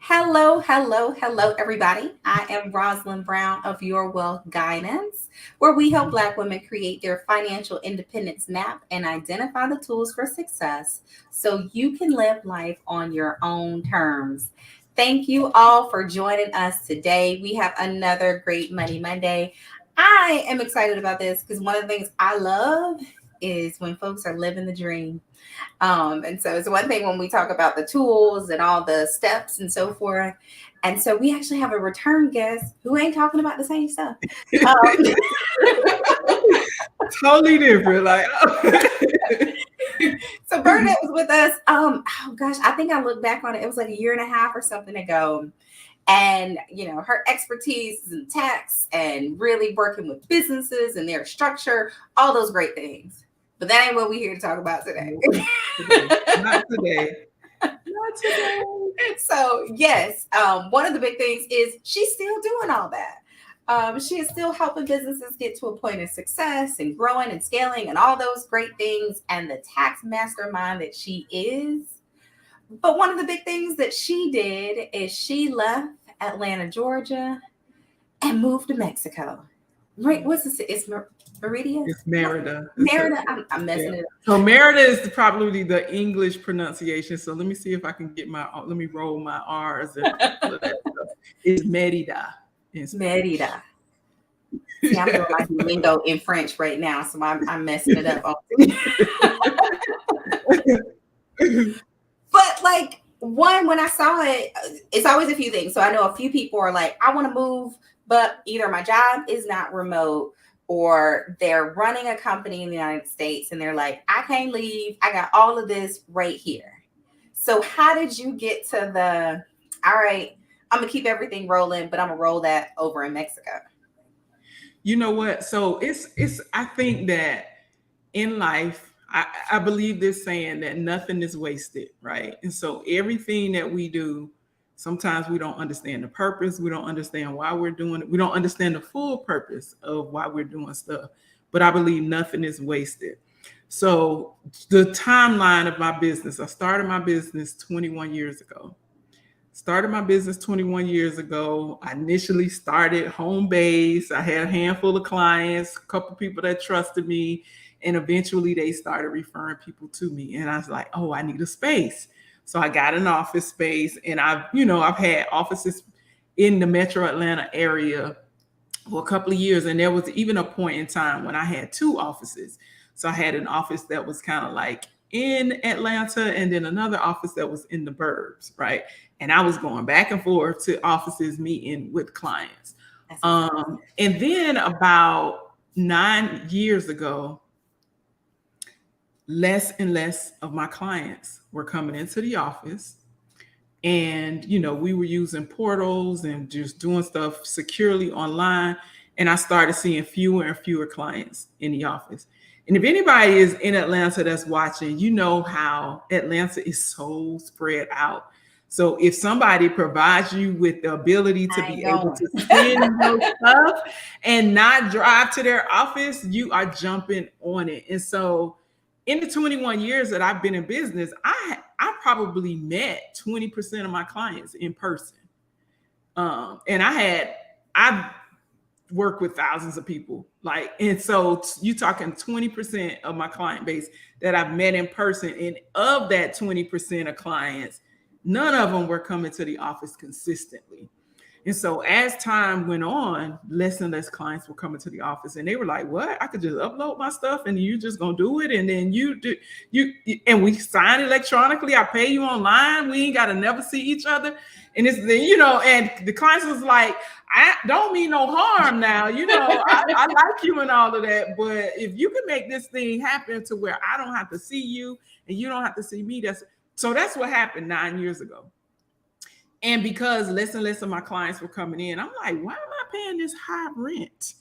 Hello, hello, hello, everybody. I am Rosalind Brown of Your Wealth Guidance, where we help Black women create their financial independence map and identify the tools for success so you can live life on your own terms. Thank you all for joining us today. We have another great Money Monday. I am excited about this because one of the things I love is when folks are living the dream. And so it's one thing when we talk about the tools and all the steps and so forth. And so we actually have a return guest who ain't talking about the same stuff. Totally different. So Bernadette was with us. Oh gosh, I think I look back on it. It was like a year and a half or something ago. And her expertise is in tax and really working with businesses and their structure, all those great things. But that ain't what we're here to talk about today. Not today. Not today. So yes, one of the big things is she's still doing all that. She is still helping businesses get to a point of success and growing and scaling and all those great things, and the tax mastermind that she is. But one of the big things that she did is she left Atlanta, Georgia, and moved to Mexico. Right? What's this? It's Merida? It's Merida. Merida. I'm messing it up. So Merida is probably the English pronunciation. So let me see if I can let me roll my R's and all of that stuff. It's Merida. Merida. See, I'm doing my Duolingo in French right now, so I'm messing it up. But when I saw it, it's always a few things. So I know a few people are like, I want to move, but either my job is not remote or they're running a company in the United States and they're like, I can't leave. I got all of this right here. So how did you get to all right, I'm going to keep everything rolling, but I'm going to roll that over in Mexico? You know what? So I think that in life, I believe this saying that nothing is wasted, right? And so everything that we do, sometimes we don't understand the purpose. We don't understand why we're doing it. We don't understand the full purpose of why we're doing stuff. But I believe nothing is wasted. So the timeline of my business, I started my business 21 years ago. I initially started home base. I had a handful of clients, a couple people that trusted me. And eventually they started referring people to me. And I was like, oh, I need a space. So I got an office space, and I've had offices in the metro Atlanta area for a couple of years. And there was even a point in time when I had two offices. So I had an office that was kind of like in Atlanta and then another office that was in the burbs, right? And I was going back and forth to offices meeting with clients. And then about 9 years ago, less and less of my clients were coming into the office. And, we were using portals and just doing stuff securely online. And I started seeing fewer and fewer clients in the office. And if anybody is in Atlanta that's watching, you know how Atlanta is so spread out. So if somebody provides you with the ability to be able to spend your stuff and not drive to their office, you are jumping on it. And so in the 21 years that I've been in business, I probably met 20% of my clients in person. And I've worked with thousands of people. And so you talking 20% of my client base that I've met in person. And of that 20% of clients, none of them were coming to the office consistently. And so as time went on, less and less clients were coming to the office, and they were like, what? I could just upload my stuff and you just gonna do it. And then and we sign electronically. I pay you online. We ain't got to never see each other. And it's and the clients was like, I don't mean no harm now. I like you and all of that. But if you can make this thing happen to where I don't have to see you and you don't have to see me, that's what happened 9 years ago. And because less and less of my clients were coming in, I'm like, why am I paying this high rent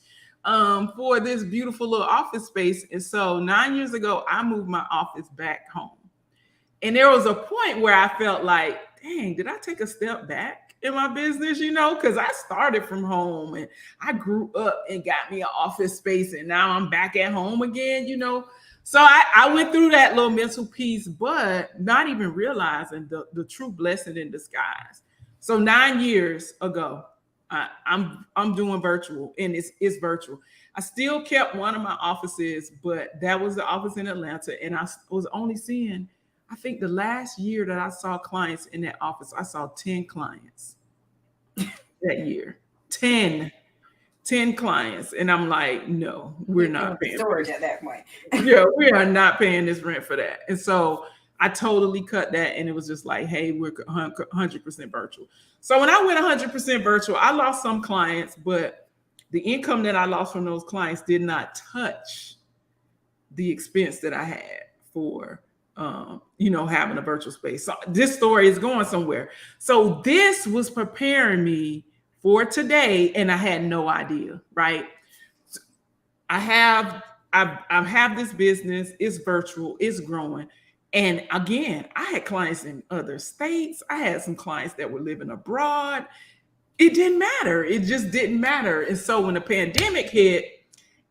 for this beautiful little office space? And so 9 years ago, I moved my office back home. And there was a point where I felt like, dang, did I take a step back in my business? Because I started from home and I grew up and got me an office space, and now I'm back at home again, So I went through that little mental piece, but not even realizing the true blessing in disguise. So 9 years ago, I'm doing virtual, and it's virtual. I still kept one of my offices, but that was the office in Atlanta, and I was only seeing, I think the last year that I saw clients in that office, I saw 10 clients that year. 10 clients. And I'm like, no, we're not paying storage at that point. Yeah, we are not paying this rent for that. And so I totally cut that, and it was just like, hey, we're 100% virtual. So when I went 100% virtual, I lost some clients, but the income that I lost from those clients did not touch the expense that I had for having a virtual space. So this story is going somewhere. So this was preparing me for today, and I had no idea, right? I have this business, it's virtual, it's growing. And again, I had clients in other states. I had some clients that were living abroad. It didn't matter. It just didn't matter. And so when the pandemic hit,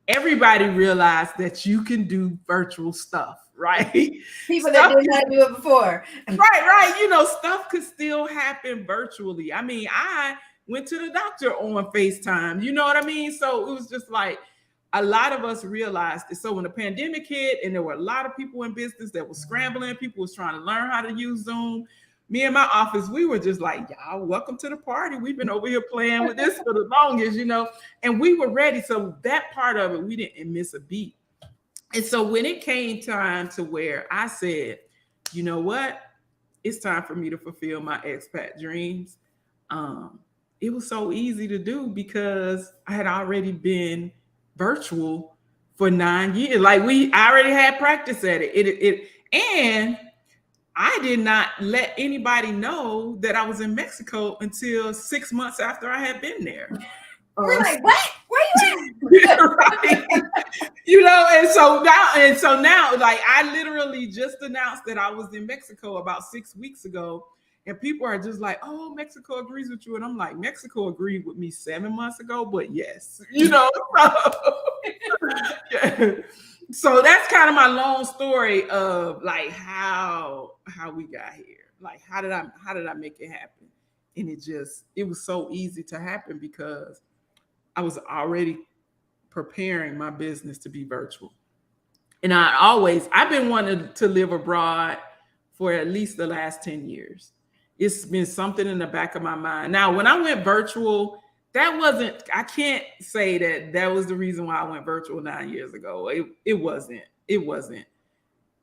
everybody realized that you can do virtual stuff, right? People that didn't know how to do it before. Right. Stuff could still happen virtually. I mean, I went to the doctor on FaceTime. You know what I mean? So it was just like, a lot of us realized it. So when the pandemic hit, and there were a lot of people in business that were scrambling, people was trying to learn how to use Zoom. Me and my office, we were just like, y'all, welcome to the party. We've been over here playing with this for the longest, and we were ready. So that part of it, we didn't miss a beat. And so when it came time to where I said, you know what, it's time for me to fulfill my expat dreams. It was so easy to do because I had already been virtual for 9 years. Like I already had practice at it. And I did not let anybody know that I was in Mexico until 6 months after I had been there. We're like, what? Where you at? Right. And so now, like, I literally just announced that I was in Mexico about 6 weeks ago. And people are just like, oh, Mexico agrees with you. And I'm like, Mexico agreed with me 7 months ago, but yes, Yeah. So that's kind of my long story of like how we got here. Like, how did I make it happen? And it was so easy to happen because I was already preparing my business to be virtual. And I've been wanting to live abroad for at least the last 10 years. It's been something in the back of my mind. Now, when I went virtual, I can't say that was the reason why I went virtual 9 years ago. It wasn't.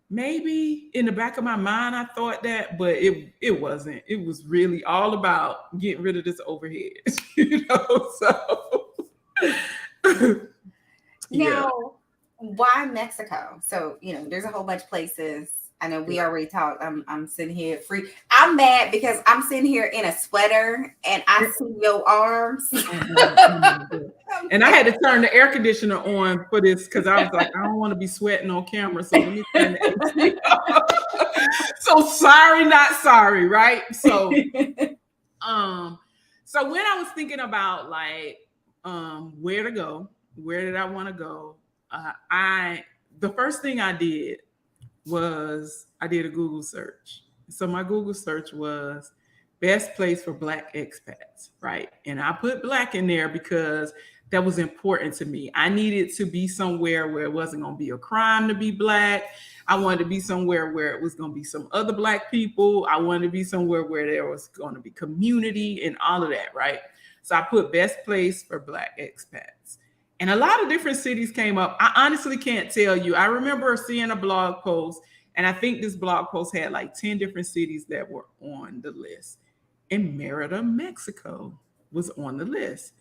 Maybe in the back of my mind, I thought that, but it wasn't. It was really all about getting rid of this overhead, so. Now, why Mexico? So, there's a whole bunch of places. I know we already talked. I'm sitting here free. I'm mad because I'm sitting here in a sweater and I see your arms. And I had to turn the air conditioner on for this because I was like, I don't want to be sweating on camera. So let me turn the AC off. So sorry, not sorry, right? So, so when I was thinking about like where to go, where did I want to go? The first thing I did was I did a Google search. So my Google search was best place for Black expats, right? And I put Black in there because that was important to me. I needed to be somewhere where it wasn't going to be a crime to be Black. I wanted to be somewhere where it was going to be some other Black people. I wanted to be somewhere where there was going to be community and all of that, right? So I put best place for Black expats. And a lot of different cities came up. I honestly can't tell you. I remember seeing a blog post, and I think this blog post had like 10 different cities that were on the list. And Merida, Mexico was on the list.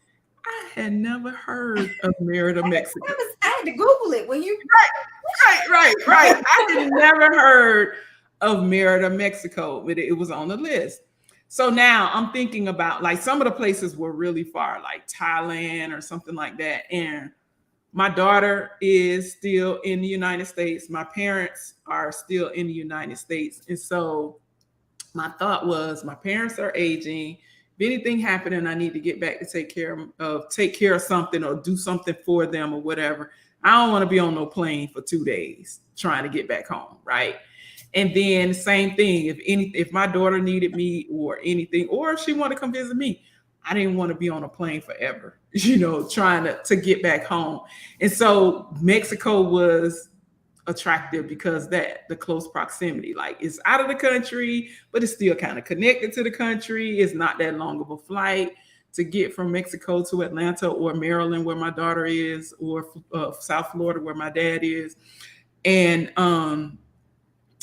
I had never heard of Merida, Mexico. I had to Google it when you... Right. I had never heard of Merida, Mexico, but it was on the list. So now I'm thinking about like some of the places were really far, like Thailand or something like that. And my daughter is still in the United States. My parents are still in the United States. And so my thought was my parents are aging. If anything happened and I need to get back to take care of something or do something for them or whatever, I don't want to be on no plane for 2 days trying to get back home, right? And then same thing, if my daughter needed me or anything, or if she wanted to come visit me, I didn't want to be on a plane forever, trying to get back home. And so Mexico was attractive because the close proximity, like it's out of the country, but it's still kind of connected to the country. It's not that long of a flight to get from Mexico to Atlanta or Maryland, where my daughter is, or South Florida, where my dad is. And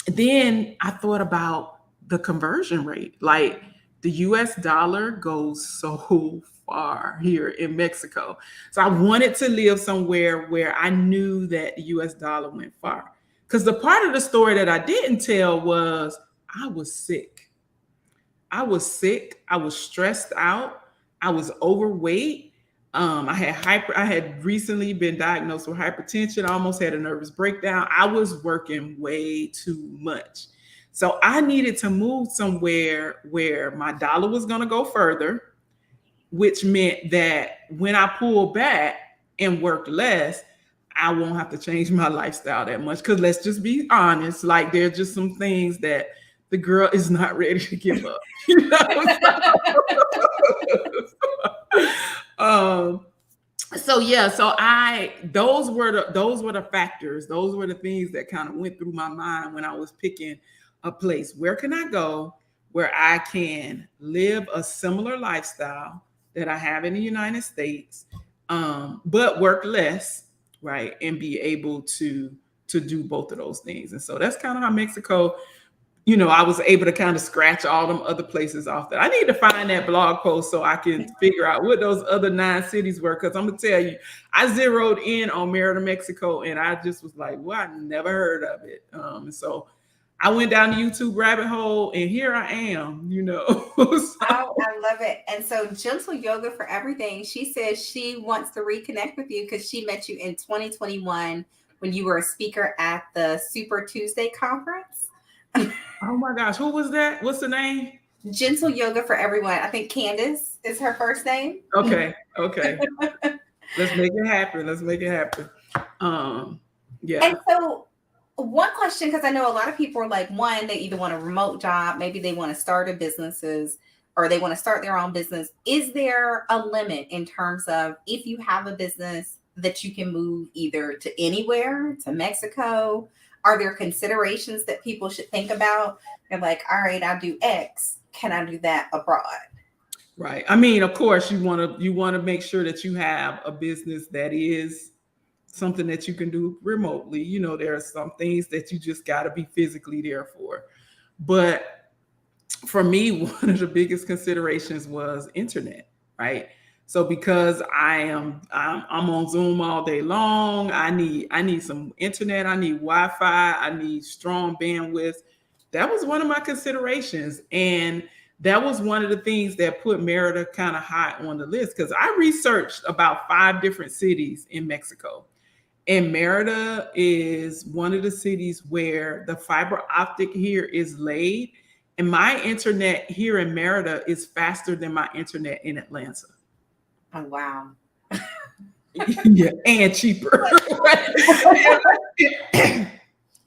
then I thought about the conversion rate. Like the US dollar goes so far here in Mexico. So I wanted to live somewhere where I knew that the US dollar went far. Because the part of the story that I didn't tell was I was sick. I was sick. I was stressed out. I was overweight. I had recently been diagnosed with hypertension. I almost had a nervous breakdown. I was working way too much. So I needed to move somewhere where my dollar was going to go further, which meant that when I pulled back and worked less, I won't have to change my lifestyle that much. Because let's just be honest, like there's just some things that the girl is not ready to give up. Those were the factors. Those were the things that kind of went through my mind when I was picking a place. Where can I go where I can live a similar lifestyle that I have in the United States, but work less, right, and be able to do both of those things. And so that's kind of how Mexico, I was able to kind of scratch all them other places off. That I need to find that blog post so I can figure out what those other 9 cities were. Because I'm gonna tell you, I zeroed in on Merida, Mexico, and I just was like, well, I never heard of it. And so I went down the YouTube rabbit hole, and here I am. So. Oh, I love it. And so Gentle Yoga for Everything, she says she wants to reconnect with you because she met you in 2021 when you were a speaker at the Super Tuesday conference. Oh my gosh, who was that? What's the name? Gentle Yoga for Everyone. I think Candace is her first name. Okay. Let's make it happen. Yeah. And so one question, because I know a lot of people are like, one, they either want a remote job, maybe they want to start a businesses, or they want to start their own business. Is there a limit in terms of if you have a business that you can move either to anywhere, to Mexico? Are there considerations that people should think about? They're like, all right, I'll do X. Can I do that abroad? Right. I mean, of course, you want to make sure that you have a business that is something that you can do remotely. There are some things that you just got to be physically there for. But for me, one of the biggest considerations was internet, right? So because I'm on Zoom all day long, I need some internet, I need Wi-Fi, I need strong bandwidth. That was one of my considerations. And that was one of the things that put Merida kind of high on the list, because I researched about 5 different cities in Mexico. And Merida is one of the cities where the fiber optic here is laid. And my internet here in Merida is faster than my internet in Atlanta. Oh, wow. Yeah, and cheaper.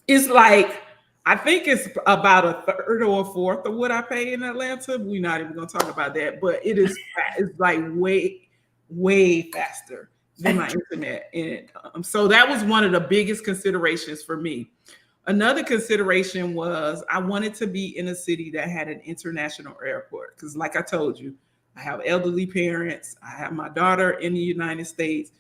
It's like, I think it's about a third or a fourth of what I pay in Atlanta. We're not even going to talk about that, but it's like way, way faster than my internet. And so that was one of the biggest considerations for me. Another consideration was I wanted to be in a city that had an international airport, because like I told you, I have elderly parents. I have my daughter in the United States.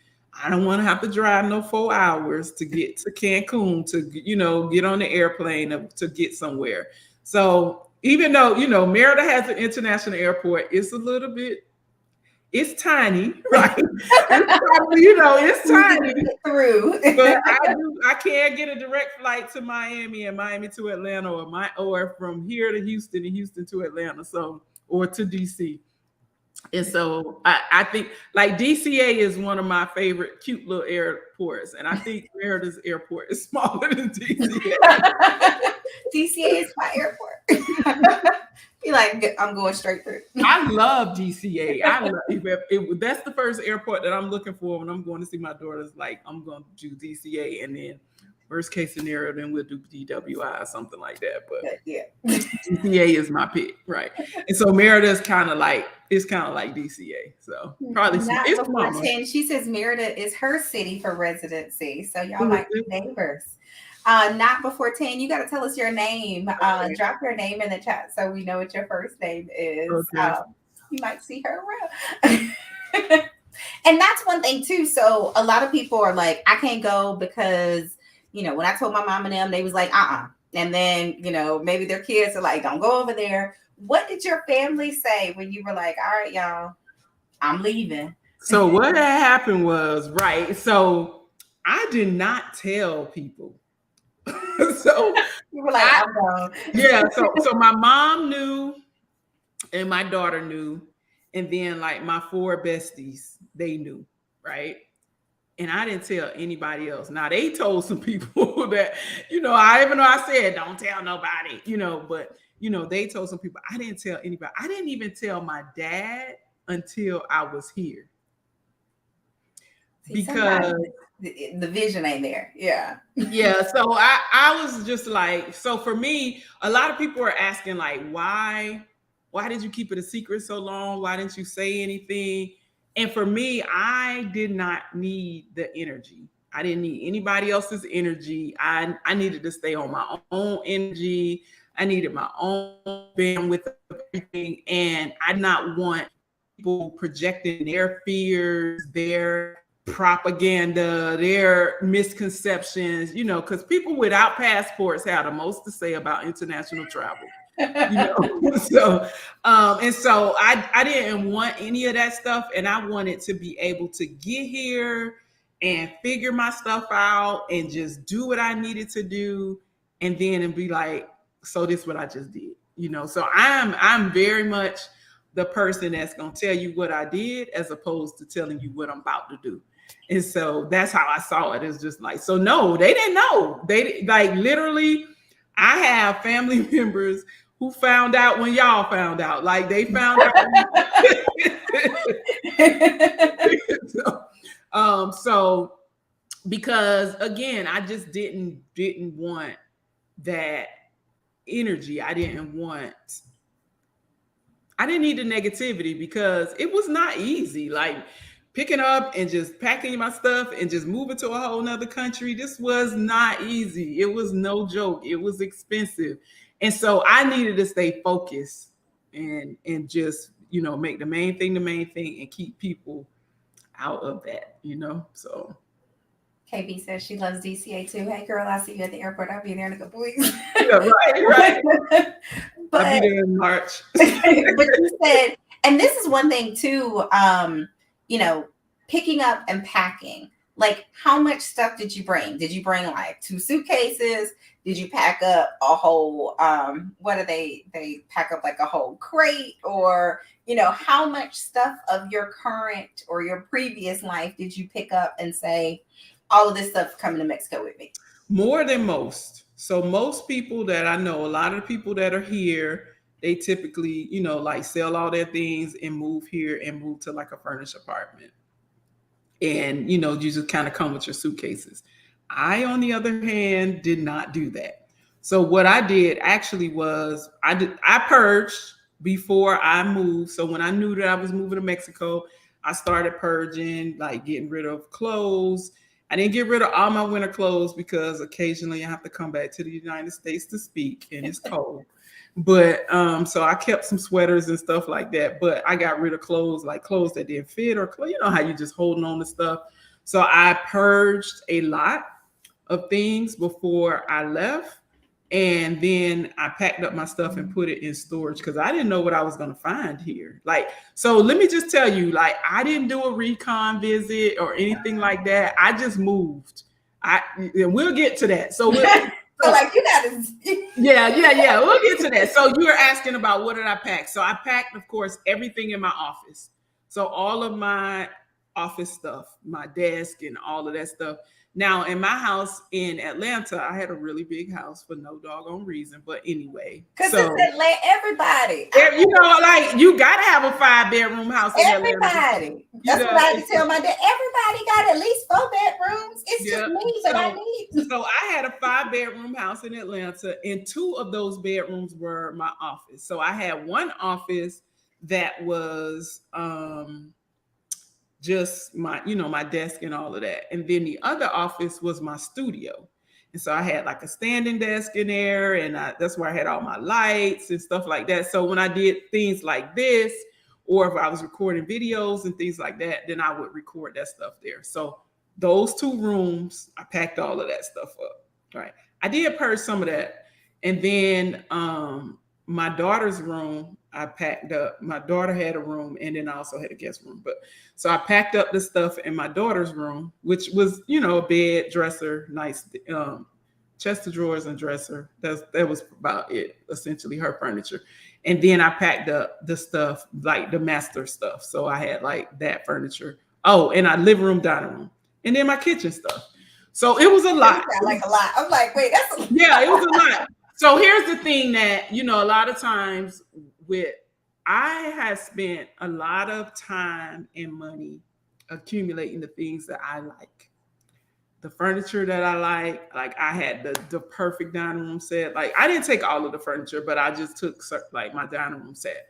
I don't want to have to drive no 4 hours to get to Cancun to, get on the airplane to get somewhere. So even though, Merida has an international airport, it's it's tiny, right? It's tiny. But I can't get a direct flight to Miami and Miami to Atlanta, or from here to Houston and Houston to Atlanta, or to DC. And so I think like DCA is one of my favorite cute little airports. And I think Merida's airport is smaller than DCA. DCA is my airport. Be like, I'm going straight through. I love DCA. That's the first airport that I'm looking for when I'm going to see my daughters. Like, I'm going to do DCA. And then Worst case scenario, then we'll do DWI or something like that. But Yeah. DCA is my pick, right? And so Merida is kind of like DCA. So probably Not it's before mama. 10. She says Merida is her city for residency. So y'all Who is might be this? neighbors. Not before 10. You got to tell us your name. Okay. Drop your name in the chat so we know what your first name is. Okay. You might see her around. And that's one thing too. So a lot of people are like, I can't go because, when I told my mom and them, they was like, And then, maybe their kids are like, don't go over there. What did your family say when you were like, all right, y'all, I'm leaving? So what had happened was, right, so I did not tell people. So You were like, I'm going. Yeah, so my mom knew and my daughter knew, and then like my 4 besties, they knew, right? And I didn't tell anybody else. Now they told some people that, even though I said don't tell nobody, but they told some people. I didn't tell anybody. I didn't even tell my dad until I was here. Because the vision ain't there. Yeah. Yeah. So I was just like, so for me, a lot of people are asking like, why did you keep it a secret so long? Why didn't you say anything? And for me, I did not need the energy. I didn't need anybody else's energy. I needed to stay on my own energy. I needed my own bandwidth of everything. And I did not want people projecting their fears, their propaganda, their misconceptions, because people without passports have the most to say about international travel. So and so I didn't want any of that stuff, and I wanted to be able to get here and figure my stuff out and just do what I needed to do, and be like, so this is what I just did, so I'm very much the person that's gonna tell you what I did as opposed to telling you what I'm about to do. And so that's how I saw it. It's just like, so no, they didn't know. They like literally, I have family members who found out when y'all found out. Like they found out. So because again, I just didn't want that energy. I didn't need the negativity because it was not easy. Like picking up and just packing my stuff and just moving to a whole nother country. This was not easy. It was no joke. It was expensive. And so I needed to stay focused and just, make the main thing and keep people out of that, so. KB says she loves DCA too. Hey girl, I'll see you at the airport. I'll be there in a couple weeks. Yeah, right. But, I'll be there in March. But you said, and this is one thing too, picking up and packing. Like, how much stuff did you bring? Did you bring like 2 suitcases? Did you pack up a whole, what do they pack up like a whole crate? Or, how much stuff of your current or your previous life did you pick up and say, all of this stuff coming to Mexico with me? More than most. So most people that I know, a lot of the people that are here, they typically, like sell all their things and move here and move to like a furnished apartment. And, you just kind of come with your suitcases. I, on the other hand, did not do that. So what I did actually was I purged before I moved. So when I knew that I was moving to Mexico, I started purging, like getting rid of clothes. I didn't get rid of all my winter clothes because occasionally I have to come back to the United States to speak and it's cold. But so I kept some sweaters and stuff like that. But I got rid of clothes that didn't fit, or how you just holding on to stuff. So I purged a lot of things before I left. And then I packed up my stuff and put it in storage because I didn't know what I was going to find here. So let me just tell you, I didn't do a recon visit or anything like that. I just moved. And we'll get to that. So we'll, so you gotta. Yeah. We'll get to that. So you were asking about what did I pack? So I packed, of course, everything in my office. So all of my office stuff, my desk and all of that stuff. Now, in my house in Atlanta, I had a really big house for no doggone reason. But anyway. Because it's everybody. You got to have a 5-bedroom house in Atlanta. That's what I had to tell my dad. Everybody got at least 4 bedrooms. It's just me, but I need. So I had a 5-bedroom house in Atlanta, and 2 of those bedrooms were my office. So I had one office that was just my, my desk and all of that. And then the other office was my studio. And so I had like a standing desk in there, and that's where I had all my lights and stuff like that. So when I did things like this, or if I was recording videos and things like that, then I would record that stuff there. So those 2 rooms, I packed all of that stuff up. Right. I did purge some of that. And then my daughter's room, I packed up. My daughter had a room, and then I also had a guest room. So I packed up the stuff in my daughter's room, which was, a bed, dresser, nice chest of drawers and dresser. That was about it, essentially her furniture. And then I packed up the stuff, like the master stuff. So I had like that furniture. Oh, and our living room, dining room, and then my kitchen stuff. So it was a lot. Like a lot. I'm like, wait, that's a lot. Yeah, it was a lot. So here's the thing that, a lot of times I have spent a lot of time and money accumulating the things that I like. The furniture that I like I had the perfect dining room set. Like I didn't take all of the furniture, but I just took like my dining room set.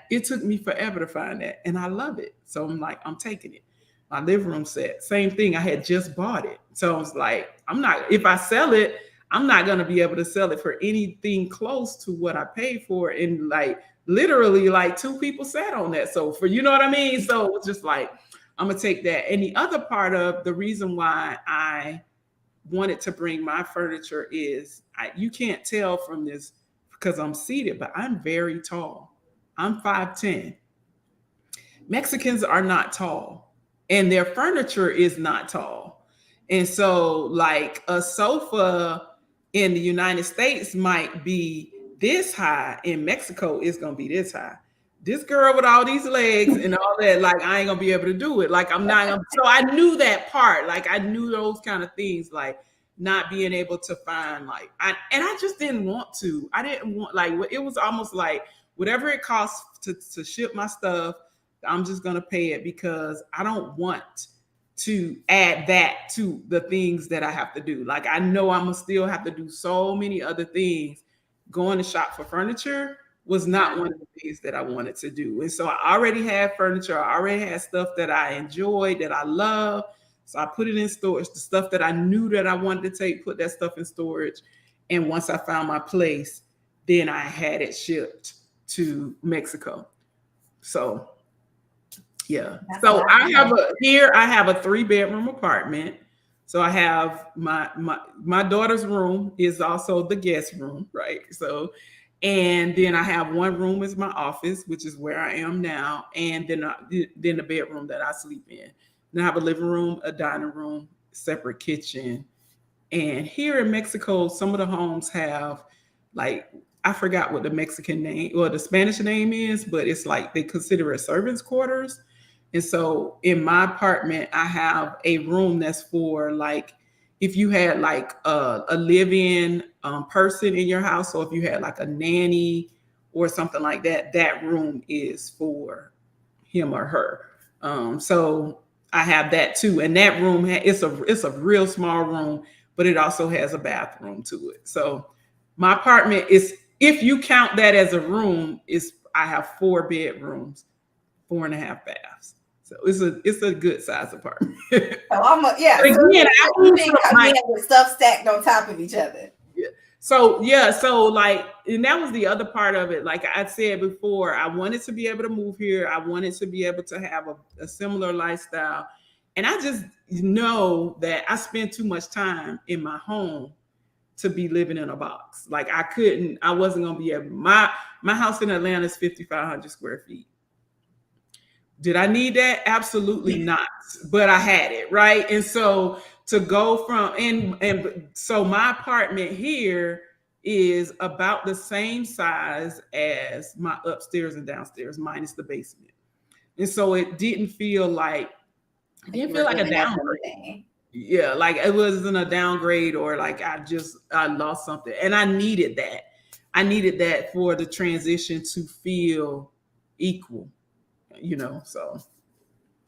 It took me forever to find that, and I love it. So I'm like, I'm taking it. My living room set, same thing. I had just bought it. So I was like, if I sell it, I'm not going to be able to sell it for anything close to what I paid for. And like literally like 2 people sat on that sofa, you know what I mean? So it was just like, I'm going to take that. And the other part of the reason why I wanted to bring my furniture is you can't tell from this because I'm seated, but I'm very tall. I'm 5'10". Mexicans are not tall, and their furniture is not tall. And so like a sofa in the United States might be this high. In Mexico, it's going to be this high. This girl with all these legs and all that, like, I ain't going to be able to do it. Like, I'm not. So I knew that part. Like, I knew those kind of things, like not being able to find, like, I just didn't want to. I didn't want, like, it was almost like whatever it costs to ship my stuff, I'm just going to pay it because I don't want to add that to the things that I have to do. Like, I know I'm gonna still have to do so many other things. Going to shop for furniture was not one of the things that I wanted to do. And so I already had furniture. I already had stuff that I enjoyed, that I love. So I put it in storage. The stuff that I knew that I wanted to take, put that stuff in storage. And once I found my place, then I had it shipped to Mexico. So yeah. So I have a 3-bedroom apartment. So I have my daughter's room is also the guest room, right? So, and then I have one room is my office, which is where I am now, and then the bedroom that I sleep in. Then I have a living room, a dining room, separate kitchen. And here in Mexico, some of the homes have, like, I forgot what the Mexican name or the Spanish name is, but it's like they consider it servants' quarters. And so in my apartment, I have a room that's for, like, if you had like a live-in person in your house, or if you had like a nanny or something like that, that room is for him or her. So I have that too. And that room, it's a real small room, but it also has a bathroom to it. So my apartment is, if you count that as a room, I have 4 bedrooms, 4.5 baths. So it's a good size apartment. So again, you think with stuff stacked on top of each other. Yeah. So like, and that was the other part of it. Like I said before, I wanted to be able to move here. I wanted to be able to have a similar lifestyle. And I just know that I spend too much time in my home to be living in a box. Like I wasn't gonna be able. My house in Atlanta is 5,500 square feet. Did I need that? Absolutely not. But I had it, right? And so to go from, and so my apartment here is about the same size as my upstairs and downstairs, minus the basement. And so it didn't feel like a downgrade. Yeah, like it wasn't a downgrade, or like I lost something. And I needed that. I needed that for the transition to feel equal. So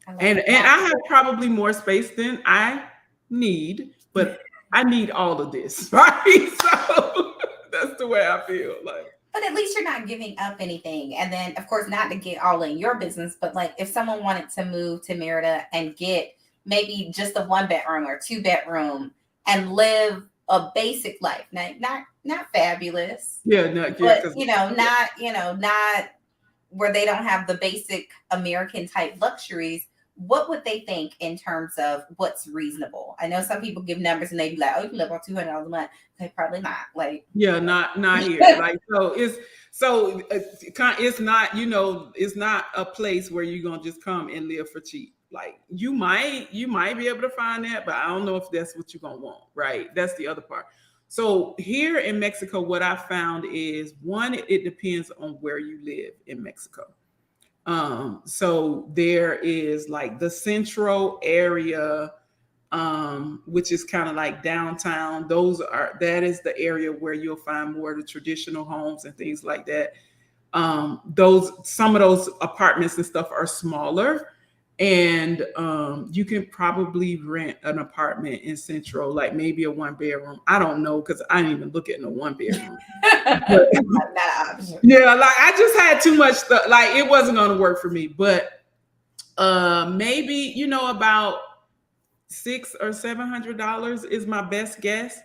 I love And it. I have probably more space than I need, but I need all of this, right? So that's the way I feel. Like, But at least you're not giving up anything. And then, of course, not to get all in your business, but like if someone wanted to move to Merida and get maybe just a 1 bedroom or 2 bedroom and live a basic life, not fabulous, yeah, no, yeah, but because not where they don't have the basic American type luxuries, what would they think in terms of what's reasonable? I know some people give numbers and they be like, "Oh, you can live on $200 a month." Okay, probably not. Like, yeah, not here. Like, it's not, it's not a place where you're gonna just come and live for cheap. Like, you might be able to find that, but I don't know if that's what you're gonna want, right? That's the other part. So here in Mexico, what I found is, one, it depends on where you live in Mexico. So there is like the central area, which is kind of like downtown. That is the area where you'll find more of the traditional homes and things like that. Some of those apartments and stuff are smaller, and you can probably rent an apartment in Central, like maybe a 1 bedroom. I don't know, because I didn't even look at no 1 bedroom. But not an option. yeah, like I just had too much stuff. Like, it wasn't going to work for me. But maybe, about $600 or $700 is my best guess.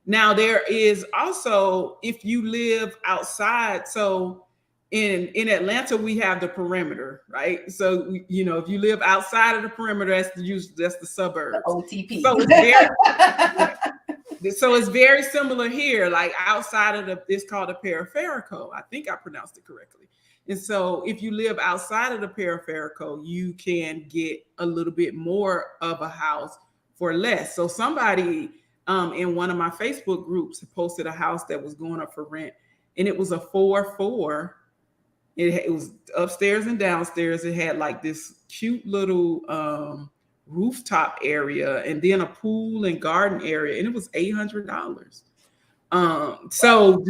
Now, there is also, if you live outside, so in Atlanta we have the perimeter, right? So if you live outside of the perimeter, that's the suburbs. The OTP. So it's very similar here. Like, outside of it's called a periferico. I think I pronounced it correctly. And so if you live outside of the periferico, you can get a little bit more of a house for less. So somebody in one of my Facebook groups posted a house that was going up for rent, and it was a 4-4. It was upstairs and downstairs. It had like this cute little rooftop area, and then a pool and garden area, and it was $800. So,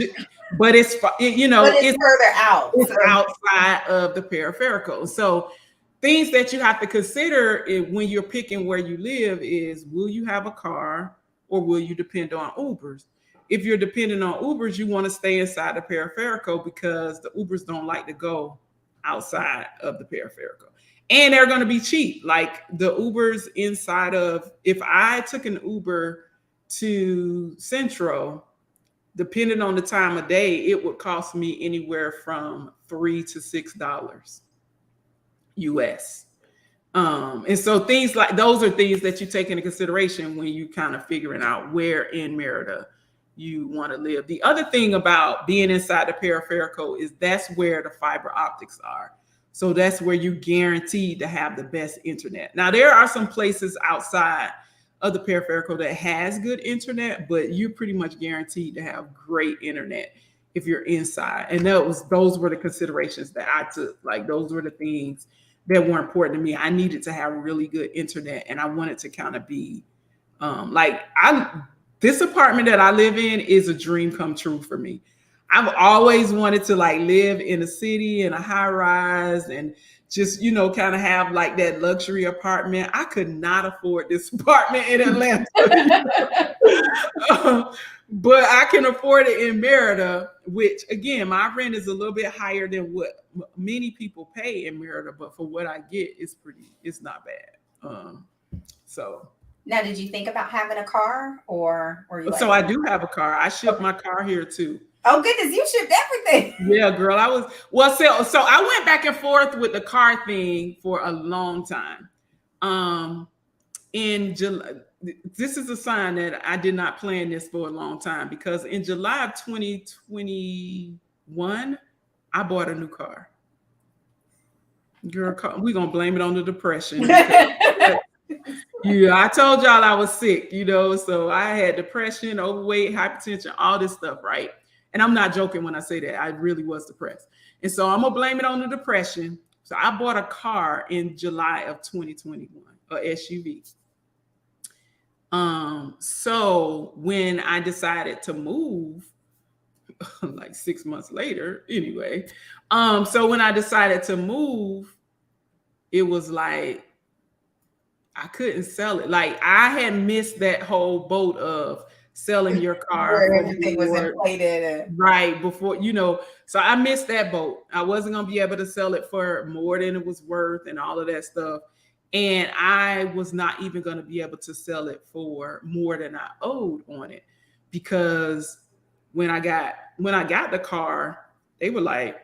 but it's but it's further out. It's outside of the peripheral. So things that you have to consider when you're picking where you live is, will you have a car or will you depend on Ubers? If you're depending on Ubers, you want to stay inside the peripheral, because the Ubers don't like to go outside of the peripheral. And they're going to be cheap. Like, the Ubers inside of, if I took an Uber to Central, depending on the time of day, it would cost me anywhere from $3 to $6 US. And so things like those are things that you take into consideration when you kind of figuring out where in Merida you want to live. The other thing about being inside the peripheral is that's where the fiber optics are. So that's where you're guaranteed to have the best internet. Now, there are some places outside of the peripheral that has good internet, but you're pretty much guaranteed to have great internet if you're inside. And those were the considerations that I took. Like, those were the things that were important to me. I needed to have really good internet, and I wanted to kind of be this apartment that I live in is a dream come true for me. I've always wanted to like live in a city in a high rise and just, kind of have like that luxury apartment. I could not afford this apartment in Atlanta. But I can afford it in Merida, which, again, my rent is a little bit higher than what many people pay in Merida, but for what I get, it's not bad. So now, did you think about having a car, or were you so I do have a car. I shipped my car here too. Oh goodness, you shipped everything. Yeah, girl. So I went back and forth with the car thing for a long time. In July, this is a sign that I did not plan this for a long time, because in July of 2021, I bought a new car. Girl, we're gonna blame it on the depression. Yeah, I told y'all I was sick, so I had depression, overweight, hypertension, all this stuff, right? And I'm not joking when I say that. I really was depressed. And so I'm going to blame it on the depression. So I bought a car in July of 2021, a SUV. So when I decided to move, like 6 months later, anyway. So when I decided to move, it was like, I couldn't sell it. Like I had missed that whole boat of selling your car Where for everything was more. inflated. Right before, so I missed that boat. I wasn't going to be able to sell it for more than it was worth and all of that stuff. And I was not even going to be able to sell it for more than I owed on it, because when I got the car, they were like,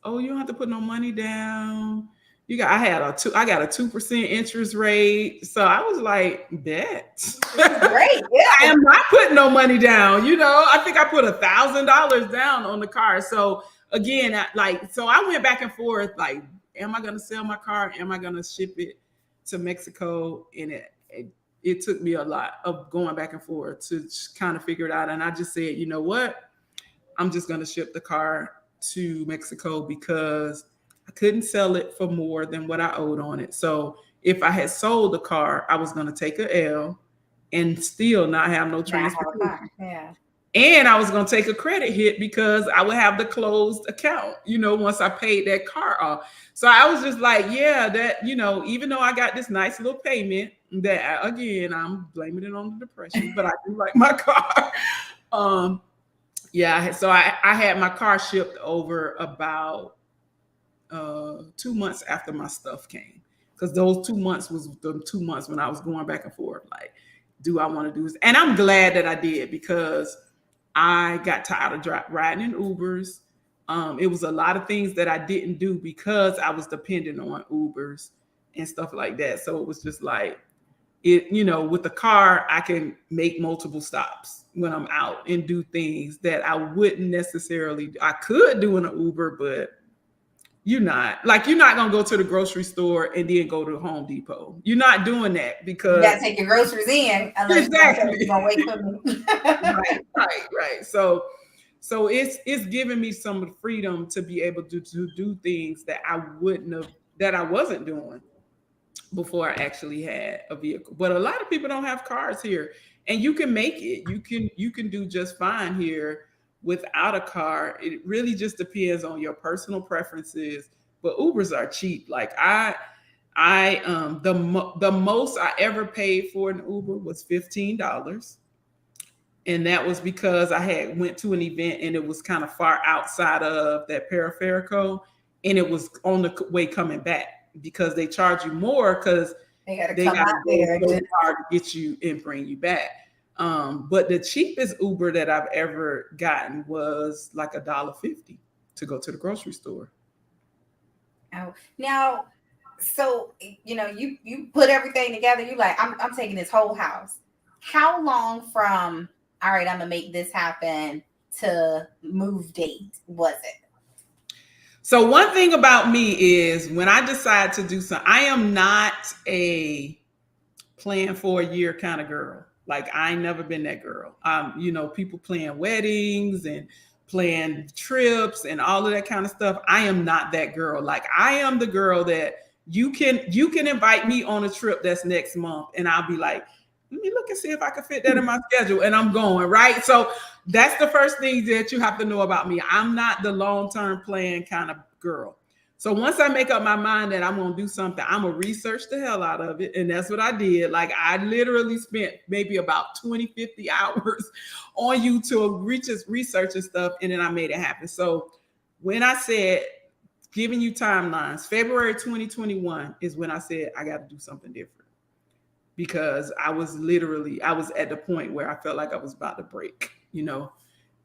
"Oh, you don't have to put no money down. I got a 2% interest rate." So I was like, bet. Great. Yeah. I am not putting no money down. I think I put $1,000 down on the car. So again, so I went back and forth, like, am I going to sell my car? Am I going to ship it to Mexico? And it took me a lot of going back and forth to kind of figure it out. And I just said, you know what? I'm just going to ship the car to Mexico because I couldn't sell it for more than what I owed on it. So if I had sold the car, I was going to take a L and still not have no transportation. Yeah. And I was going to take a credit hit because I would have the closed account, once I paid that car off. So I was just like, yeah, that, even though I got this nice little payment that, again, I'm blaming it on the depression, but I do like my car. Yeah. So I had my car shipped over about 2 months after my stuff came. Because those 2 months was the 2 months when I was going back and forth, like, do I want to do this? And I'm glad that I did, because I got tired of riding in Ubers. It was a lot of things that I didn't do because I was dependent on Ubers and stuff like that. So it was just like, with the car, I can make multiple stops when I'm out and do things that I wouldn't necessarily, I could do in an Uber, but you're not going to go to the grocery store and then go to Home Depot. You're not doing that because you got to take your groceries in. Exactly. You're going to wait for me. Right. So it's giving me some freedom to be able to do things that I wasn't doing before I actually had a vehicle. But a lot of people don't have cars here, and you can make it. You can do just fine here without a car. It really just depends on your personal preferences. But Ubers are cheap. Like the most I ever paid for an Uber was $15. And that was because I had went to an event and it was kind of far outside of that periferico, and it was on the way coming back, because they charge you more because they got to go so hard to get you and bring you back. But the cheapest Uber that I've ever gotten was like $1.50 to go to the grocery store. Oh, now, so you put everything together. You like, I'm taking this whole house. How long from, all right, I'm gonna make this happen, to move date was it? So one thing about me is when I decide to do something, I am not a plan for a year kind of girl. Like, I ain't never been that girl. People plan weddings and plan trips and all of that kind of stuff. I am not that girl. Like, I am the girl that you can invite me on a trip that's next month, and I'll be like, let me look and see if I can fit that in my schedule, and I'm going, right? So that's the first thing that you have to know about me. I'm not the long-term plan kind of girl. So once I make up my mind that I'm going to do something, I'm going to research the hell out of it. And that's what I did. Like, I literally spent maybe about 20, 50 hours on YouTube researching stuff. And then I made it happen. So when I said, giving you timelines, February 2021 is when I said, I got to do something different. Because I was at the point where I felt like I was about to break,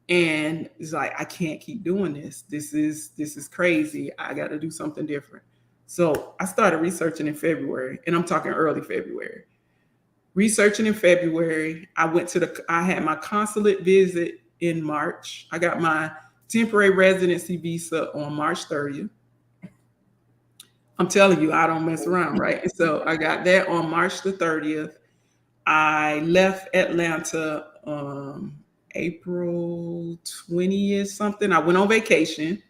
and it's like, I can't keep doing this. This is crazy. I got to do something different. So I started researching in February, and I'm talking early February. Researching in February, I had my consulate visit in March. I got my temporary residency visa on March 30th. I'm telling you, I don't mess around, right? So I got that on March the 30th. I left Atlanta April 20th something. I went on vacation,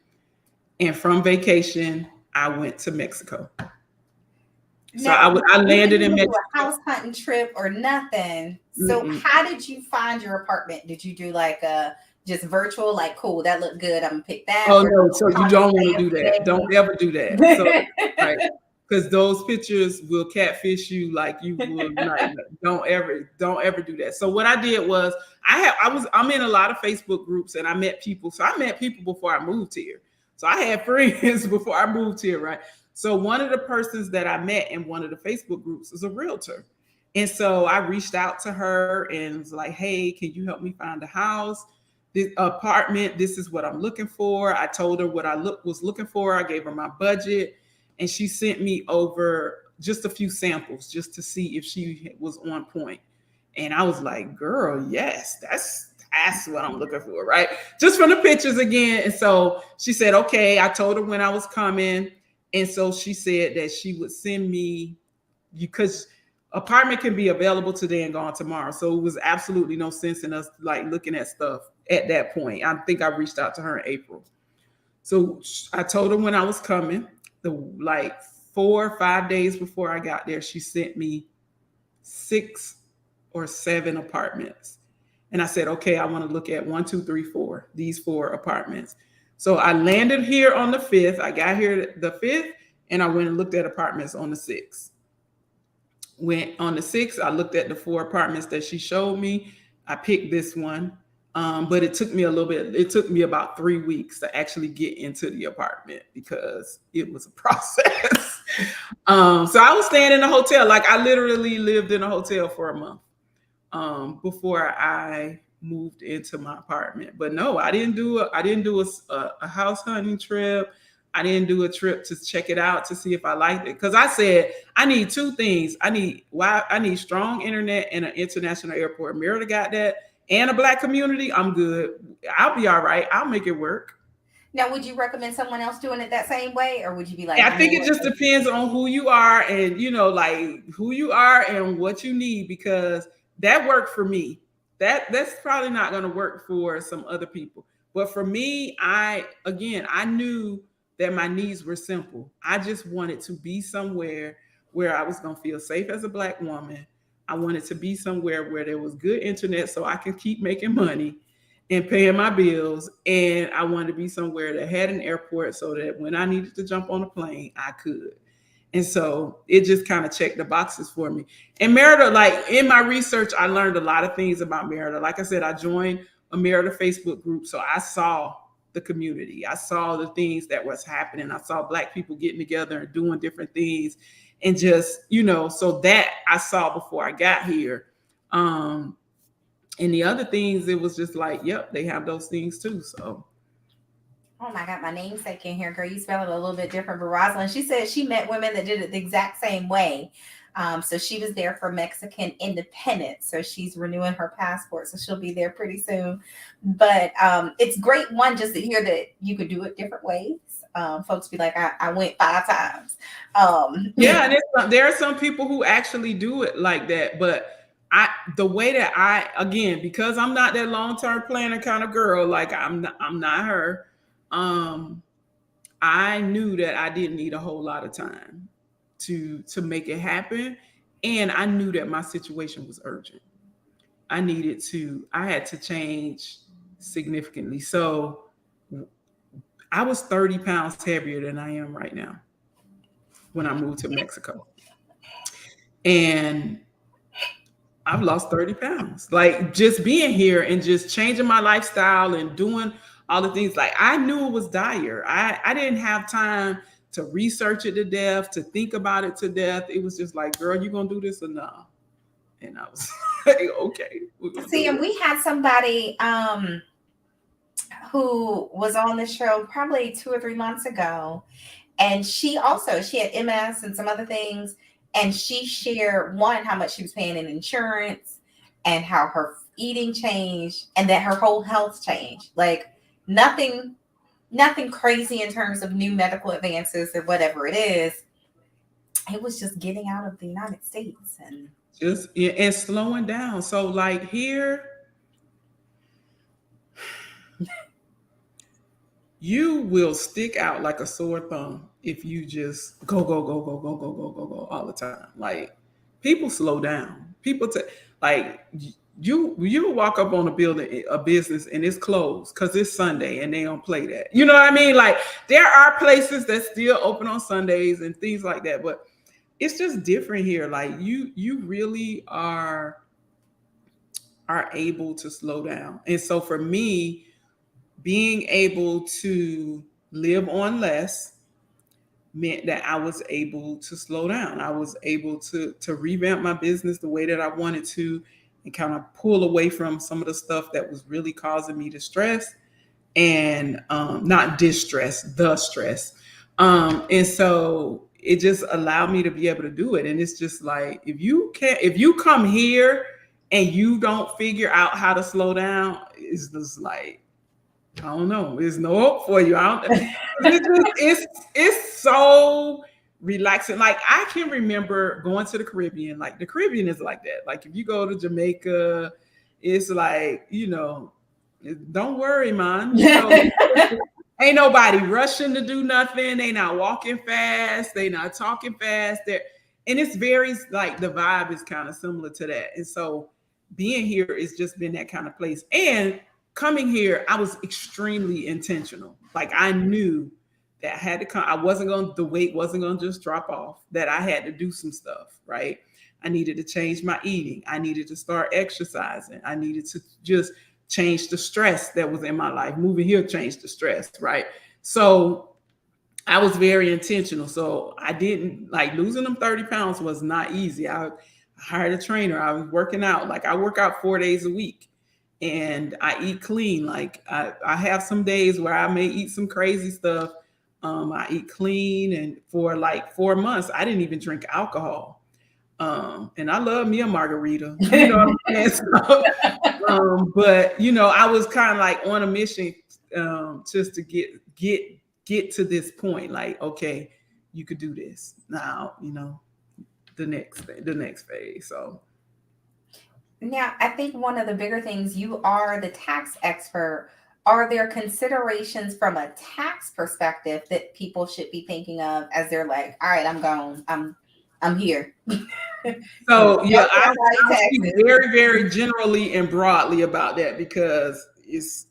and from vacation, I went to Mexico. So I landed in Mexico. A house hunting trip or nothing. So How did you find your apartment? Did you do like a just virtual, like, cool, that looked good, I'm gonna pick that? Oh no, so you don't want to do that. Don't ever do that. So, right. because those pictures will catfish you like you would like. Don't ever do that. So what I did was I'm in a lot of Facebook groups and I met people. So I met people before I moved here. So I had friends before I moved here, right? So one of the persons that I met in one of the Facebook groups is a realtor. And so I reached out to her and was like, hey, can you help me find a house? This apartment, this is what I'm looking for. I told her what I was looking for. I gave her my budget and she sent me over just a few samples just to see if she was on point. And I was like, girl, yes, that's what I'm looking for, right? Just from the pictures again. And so she said, okay. I told her when I was coming. And so she said that she would send me, because apartment can be available today and gone tomorrow. So it was absolutely no sense in us like looking at stuff at that point. I think I reached out to her in April. So I told her when I was coming. The like 4 or 5 days before I got there, she sent me 6 or 7 apartments. And I said, okay, I want to look at 1, 2, 3, 4, these 4 apartments. So I landed here on the 5th. I got here the 5th and I went and looked at apartments on the 6th. Went on the 6th, I looked at the 4 apartments that she showed me. I picked this one. But it took me a little bit. It took me about 3 weeks to actually get into the apartment because it was a process. So I was staying in a hotel. Like I literally lived in a hotel for a month before I moved into my apartment. But no, I didn't do a house hunting trip. I didn't do a trip to check it out to see if I liked it. Because I said I need 2 things. I need strong internet and an international airport. Merida got that. And a Black community, I'm good. I'll be all right. I'll make it work. Now, would you recommend someone else doing it that same way, or would you be like, I think it just depends on who you are and, like who you are and what you need, because that worked for me. That's probably not going to work for some other people. But for me, I knew that my needs were simple. I just wanted to be somewhere where I was going to feel safe as a Black woman. I wanted to be somewhere where there was good internet so I could keep making money and paying my bills. And I wanted to be somewhere that had an airport so that when I needed to jump on a plane, I could. And so it just kind of checked the boxes for me. And Merida, like in my research, I learned a lot of things about Merida. Like I said, I joined a Merida Facebook group. So I saw the community. I saw the things that was happening. I saw Black people getting together and doing different things. And just, so that I saw before I got here. And the other things, it was just like, yep, they have those things too. So. Oh my God, my namesake in here, girl. You spell it a little bit different. But Rosalind, she said she met women that did it the exact same way. So she was there for Mexican independence. So she's renewing her passport. So she'll be there pretty soon. But it's great, one, just to hear that you could do it different ways. Folks be like, I went 5 times. Yeah, and there are some people who actually do it like that. But the way that again, because I'm not that long-term planner kind of girl, like I'm not her. I knew that I didn't need a whole lot of time to make it happen. And I knew that my situation was urgent. I had to change significantly. So I was 30 pounds heavier than I am right now when I moved to Mexico. And I've lost 30 pounds. Like just being here and just changing my lifestyle and doing all the things, like I knew it was dire. I didn't have time to research it to death, to think about it to death. It was just like, girl, you gonna do this or no? And I was like, okay. See, and we had somebody who was on the show probably 2 or 3 months ago. And she had MS and some other things. And she shared, one, how much she was paying in insurance and how her eating changed and that her whole health changed. Like nothing crazy in terms of new medical advances or whatever it is. It was just getting out of the United States and slowing down. So like here, you will stick out like a sore thumb if you just go all the time. Like people slow down. People like you walk up on a business and it's closed because it's Sunday and they don't play that. You know what I mean? Like there are places that still open on Sundays and things like that, but it's just different here. Like you really are able to slow down. And so for me, being able to live on less meant that I was able to slow down. I was able to revamp my business the way that I wanted to and kind of pull away from some of the stuff that was really causing me distress and not distress, the stress. And so it just allowed me to be able to do it. And it's just like if you come here and you don't figure out how to slow down, it's just like I don't know. There's no hope for you. It's so relaxing. Like I can remember going to the Caribbean. Like the Caribbean is like that. Like if you go to Jamaica, it's like don't worry, man. Ain't nobody rushing to do nothing. They not walking fast. They not talking fast. And it's very like the vibe is kind of similar to that. And so being here has just been that kind of place. And coming here, I was extremely intentional. Like I knew that I had to come. The weight wasn't going to just drop off, that I had to do some stuff, right? I needed to change my eating. I needed to start exercising. I needed to just change the stress that was in my life. Moving here changed the stress, right? So I was very intentional. So I didn't like losing them 30 pounds was not easy. I hired a trainer. I was working out. Like I work out 4 days a week. And I eat clean. Like I have some days where I may eat some crazy stuff. I eat clean, and for like 4 months, I didn't even drink alcohol. And I love me a margarita. You know what I'm saying? So, but I was kind of like on a mission just to get to this point. Like, okay, you could do this now. The next phase. So. Now, I think one of the bigger things, you are the tax expert. Are there considerations from a tax perspective that people should be thinking of as they're like, all right, I'm gone. I'm here. So yeah, I speak very, very generally and broadly about that because it's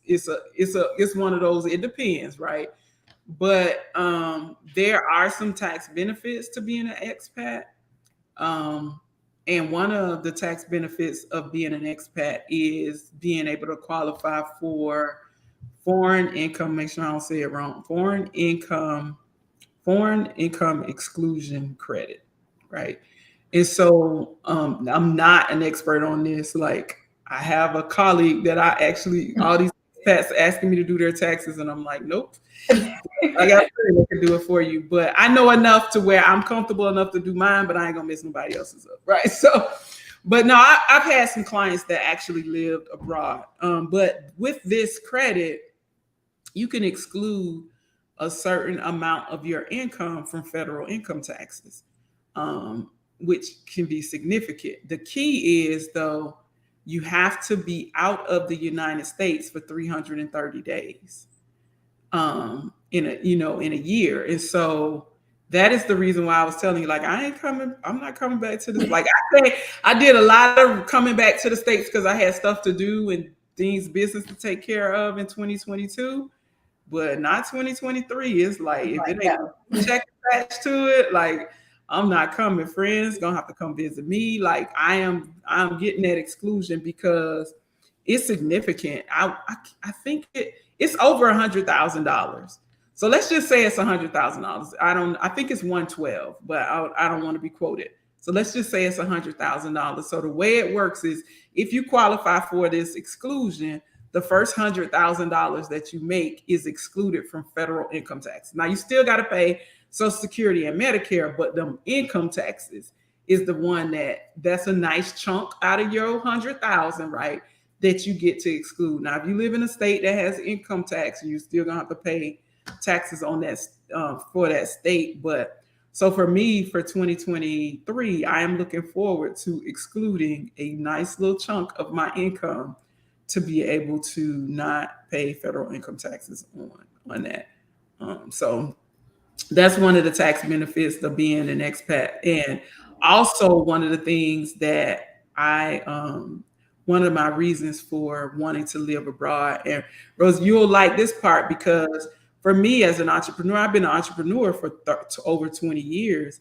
one of those, it depends, right? But there are some tax benefits to being an expat. And one of the tax benefits of being an expat is being able to qualify for foreign income, make sure I don't say it wrong, foreign income exclusion credit, right? And so I'm not an expert on this. Like I have a colleague that all these expats asking me to do their taxes, and I'm like, nope. I got a friend that can do it for you, but I know enough to where I'm comfortable enough to do mine, but I ain't gonna mess nobody else's up, right? So, but no, I've had some clients that actually lived abroad. But with this credit, you can exclude a certain amount of your income from federal income taxes, which can be significant. The key is though, you have to be out of the United States for 330 days. In a year. And so that is the reason why I was telling you, like, I'm not coming back to this. Like I did a lot of coming back to the States because I had stuff to do and business to take care of in 2022, but not 2023. It's like, if it ain't a check attached to it, like I'm not coming. Friends gonna have to come visit me. Like I'm getting that exclusion because it's significant. I think it's over $100,000. So let's just say it's $100,000. I think it's 112, but I don't want to be quoted. So let's just say it's $100,000. So the way it works is if you qualify for this exclusion, the first $100,000 that you make is excluded from federal income tax. Now you still got to pay Social Security and Medicare, but the income taxes is the one that's a nice chunk out of your 100,000, right? That you get to exclude. Now, if you live in a state that has income tax, you're still gonna have to pay taxes on that for that state. But so for me, for 2023, I am looking forward to excluding a nice little chunk of my income to be able to not pay federal income taxes on that. So that's one of the tax benefits of being an expat. And also one of the things that I one of my reasons for wanting to live abroad. And Rose, you'll like this part because for me as an entrepreneur, I've been an entrepreneur for over 20 years.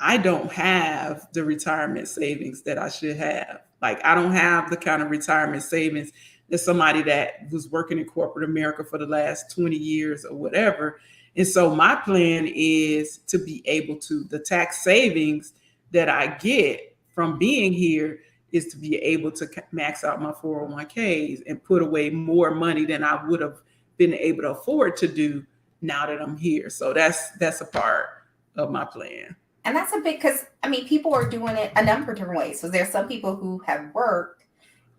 I don't have the retirement savings that I should have. Like, I don't have the kind of retirement savings that somebody that was working in corporate America for the last 20 years or whatever. And so my plan is to be able to, the tax savings that I get from being here is to be able to max out my 401ks and put away more money than I would have been able to afford to do now that I'm here. So that's a part of my plan. And that's a big, because I mean, people are doing it a number of different ways. So there's some people who have worked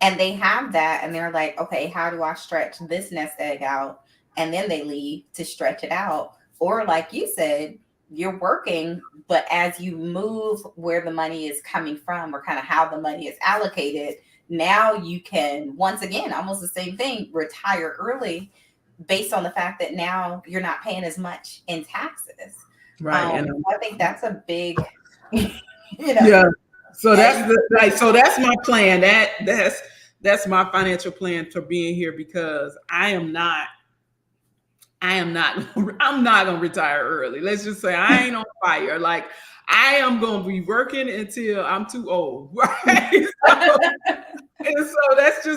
and they have that and they're like, okay, how do I stretch this nest egg out? And then they leave to stretch it out. Or like you said, you're working, but as you move where the money is coming from or kind of how the money is allocated, now you can, once again, almost the same thing, retire early based on the fact that now you're not paying as much in taxes. Right. And I think that's a big, yeah. So that's my plan. That's my financial plan for being here, because I'm not gonna retire early. Let's just say I ain't on fire. Like, I am gonna be working until I'm too old, right? And so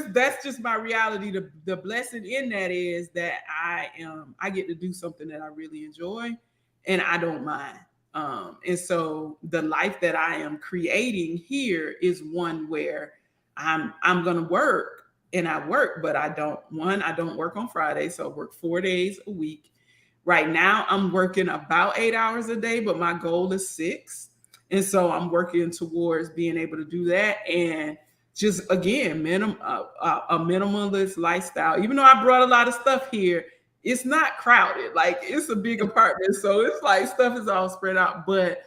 that's just my reality. The blessing in that is that I get to do something that I really enjoy and I don't mind. And so the life that I am creating here is one where I'm gonna work. And I work, but I don't work on Friday. So I work 4 days a week. Right now, I'm working about 8 hours a day, but my goal is 6. And so I'm working towards being able to do that. And just, again, a minimalist lifestyle. Even though I brought a lot of stuff here, it's not crowded. Like, it's a big apartment. So it's like stuff is all spread out, but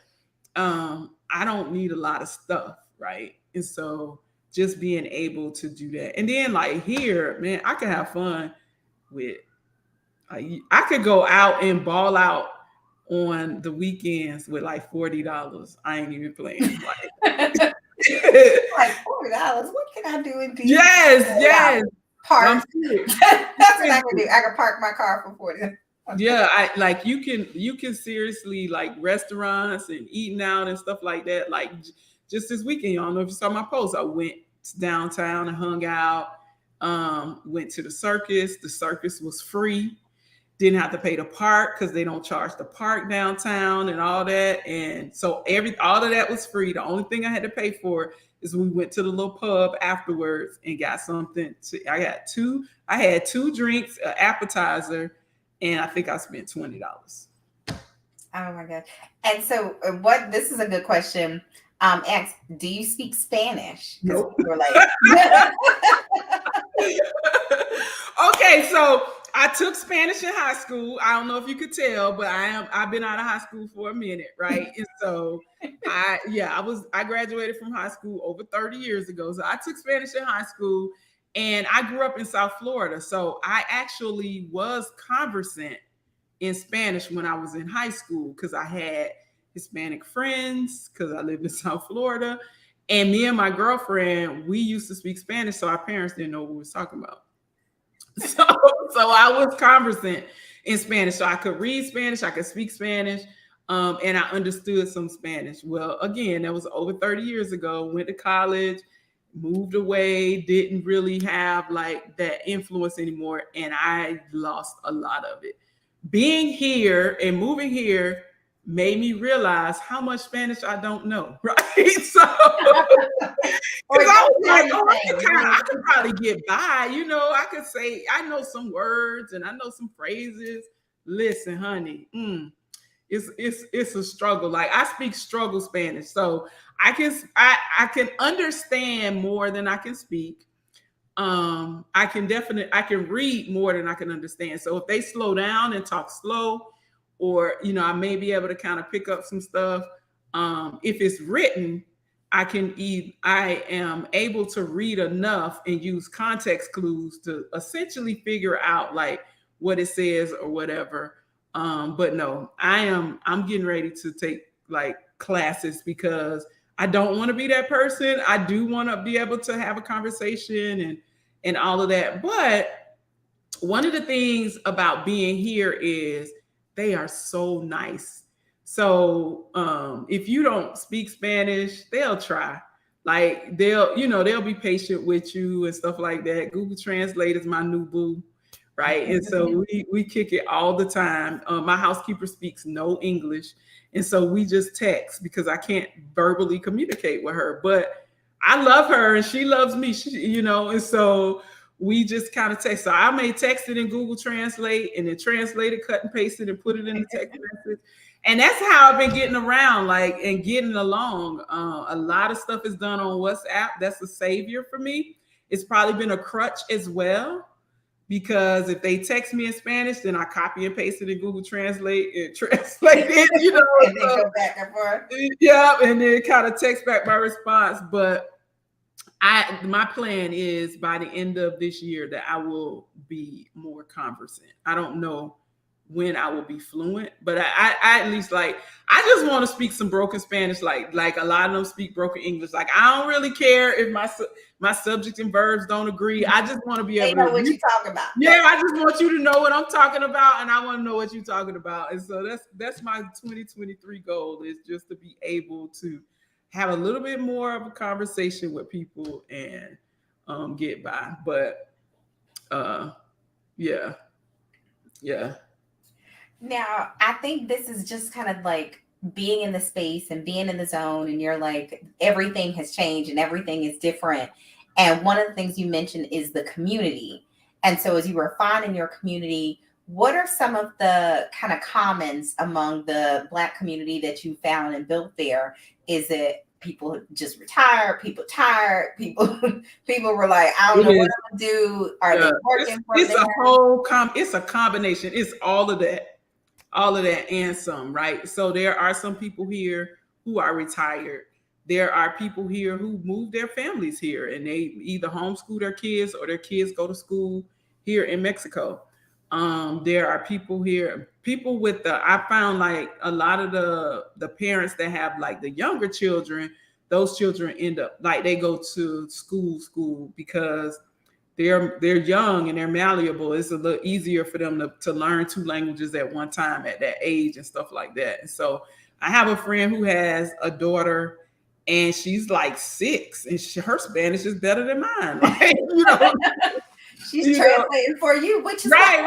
I don't need a lot of stuff, right? And so just being able to do that. And then like here, man, I can have fun with, I could go out and ball out on the weekends with like $40. I ain't even playing. Like, like $40. What can I do in DC? Yes. Park. That's what I can do. I can park my car for $40. Yeah, you can seriously, like, restaurants and eating out and stuff like that. Like, just this weekend, y'all know if you saw my post, I went downtown and hung out, went to the circus. The circus was free. Didn't have to pay to park because they don't charge the park downtown and all that. And so all of that was free. The only thing I had to pay for is we went to the little pub afterwards and got something. I had two drinks, an appetizer, and I think I spent $20. Oh my God. And so this is a good question. Ask, do you speak Spanish? Nope. We're like, okay, so I took Spanish in high school. I don't know if you could tell, but I've been out of high school for a minute, right? And so I graduated from high school over 30 years ago. So I took Spanish in high school, and I grew up in South Florida. So I actually was conversant in Spanish when I was in high school because I had Hispanic friends because I lived in South Florida. And me and my girlfriend, we used to speak Spanish, so our parents didn't know what we was talking about. So I was conversant in Spanish. So I could read Spanish, I could speak Spanish, and I understood some Spanish. Well, again, that was over 30 years ago. Went to college, moved away, didn't really have like that influence anymore, and I lost a lot of it. Being here and moving here made me realize how much Spanish I don't know, right? So I was like, I could probably get by, I could say, I know some words and I know some phrases. Listen, honey, it's a struggle. Like, I speak struggle Spanish. So I can understand more than I can speak. I can read more than I can understand. So if they slow down and talk slow, or, I may be able to kind of pick up some stuff. If it's written, I am able to read enough and use context clues to essentially figure out like what it says or whatever. But no, I'm getting ready to take like classes because I don't want to be that person. I do want to be able to have a conversation and all of that. But one of the things about being here is they are so nice. So if you don't speak Spanish, they'll try. Like they'll be patient with you and stuff like that. Google Translate is my new boo, right? And so we kick it all the time. My housekeeper speaks no English, and so we just text because I can't verbally communicate with her. But I love her and she loves me, and so we just kind of text. So I may text it in Google Translate and then translate it, cut and paste it, and put it in the text message. And that's how I've been getting around, like, and getting along. A lot of stuff is done on WhatsApp. That's a savior for me. It's probably been a crutch as well, because if they text me in Spanish, then I copy and paste it in Google Translate and translate it, and then go back and forth. Yeah, and then kind of text back my response. But my plan is by the end of this year that I will be more conversant. I don't know when I will be fluent, but I at least I just want to speak some broken Spanish, like a lot of them speak broken English. Like I don't really care if my subject and verbs don't agree. I just want to be able to know what you're talking about. Yeah, I just want you to know what I'm talking about, and I want to know what you're talking about. And so that's my 2023 goal, is just to be able to have a little bit more of a conversation with people and get by. But yeah. Now, I think this is just kind of like being in the space and being in the zone, and you're like, everything has changed and everything is different. And one of the things you mentioned is the community. And so as you were finding your community, what are some of the kind of commons among the Black community that you found and built there? Is it people just retired, people tired, people were like, I don't know what I'm gonna do. Are they working for it's it's a combination. It's all of that and some, right? So there are some people here who are retired. There are people here who moved their families here, and they either homeschool their kids or their kids go to school here in Mexico. There are people here, I found like a lot of the parents that have like the younger children, those children end up like they go to school because they're young and they're malleable. It's a little easier for them to learn 2 languages at one time at that age and stuff like that. And so I have a friend who has a daughter and she's like 6 and her Spanish is better than mine. Like, she's translating for you, which is right.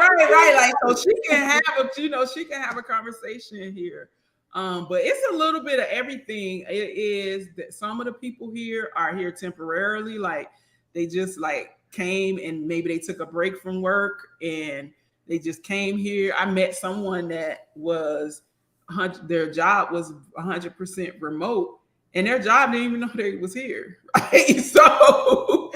Like, so she can have a conversation here. But it's a little bit of everything. It is that some of the people here are here temporarily, like they just like came and maybe they took a break from work and they just came here. I met someone that was their job was 100% remote, and their job didn't even know they was here. Right? So,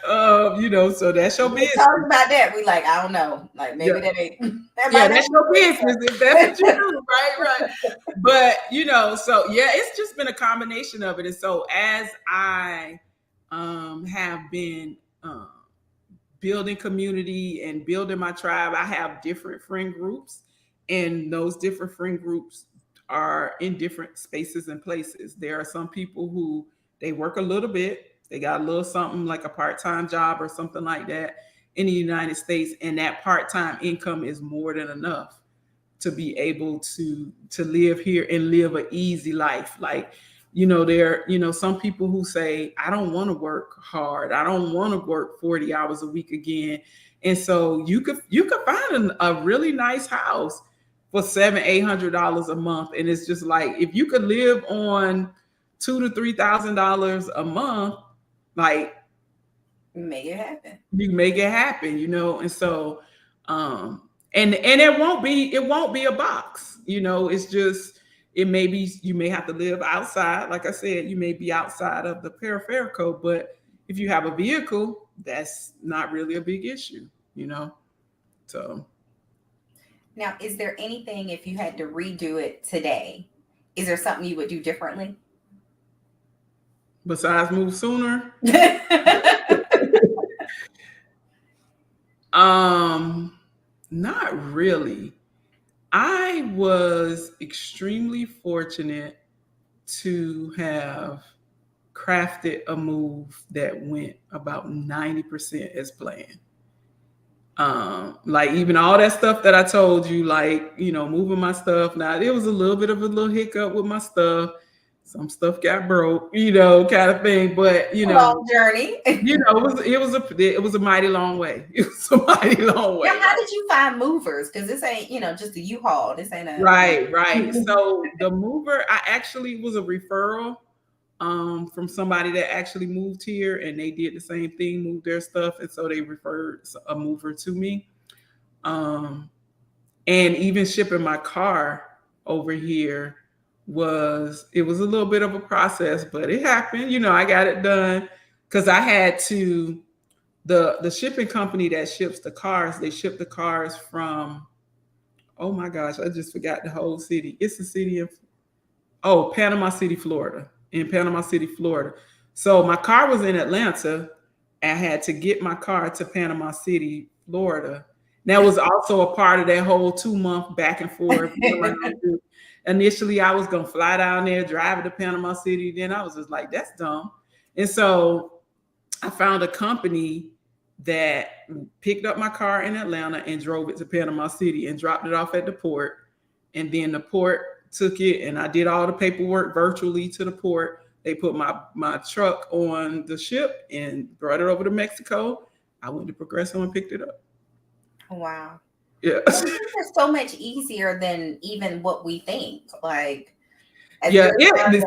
so that's your business. Talking about that, we like, I don't know, like maybe that ain't. That's your business if that's what you do, right? But so yeah, it's just been a combination of it, and so as I have been building community and building my tribe, I have different friend groups, and those different friend groups are in different spaces and places. There are some people who they work a little bit, they got a little something like a part-time job or something like that in the United States, and that part-time income is more than enough to be able to live here and live an easy life. Like, some people who say, I don't want to work hard. I don't want to work 40 hours a week again. And so you could find a really nice house for $700-800 a month. And it's just like, if you could live on $2,000 to $3,000 a month, like, make it happen. You make it happen, and so and it won't be a box, it's just, it may be, you may have to live outside. Like I said, you may be outside of the peripheral, but if you have a vehicle, that's not really a big issue, so. Now, is there anything, if you had to redo it today, is there something you would do differently? Besides move sooner? Not really. I was extremely fortunate to have crafted a move that went about 90% as planned. Like even all that stuff that I told you, like, moving my stuff. Now it was a little bit of a little hiccup with my stuff. Some stuff got broke, kind of thing. But Long journey. it was a mighty long way. It was a mighty long way. Now, how did you find movers? Because this ain't, just a U-Haul. This ain't a right. So the mover, I actually was a referral from somebody that actually moved here, and they did the same thing, moved their stuff, and so they referred a mover to me. And even shipping my car over here was a little bit of a process, but it happened. I got it done because I had to. The shipping company that ships the cars, they ship the cars from. Oh my gosh, I just forgot the whole city. It's the city of Panama City, Florida. In Panama City, Florida. So my car was in Atlanta. I had to get my car to Panama City, Florida. That was also a part of that whole 2-month back and forth. Initially, I was going to fly down there, drive it to Panama City. Then I was just like, that's dumb. And so I found a company that picked up my car in Atlanta and drove it to Panama City and dropped it off at the port. And then the port took it, and I did all the paperwork virtually to the port. They put my truck on the ship and brought it over to Mexico. I went to Progresso and picked it up. Wow. Yeah. It's so much easier than even what we think. Like, yeah.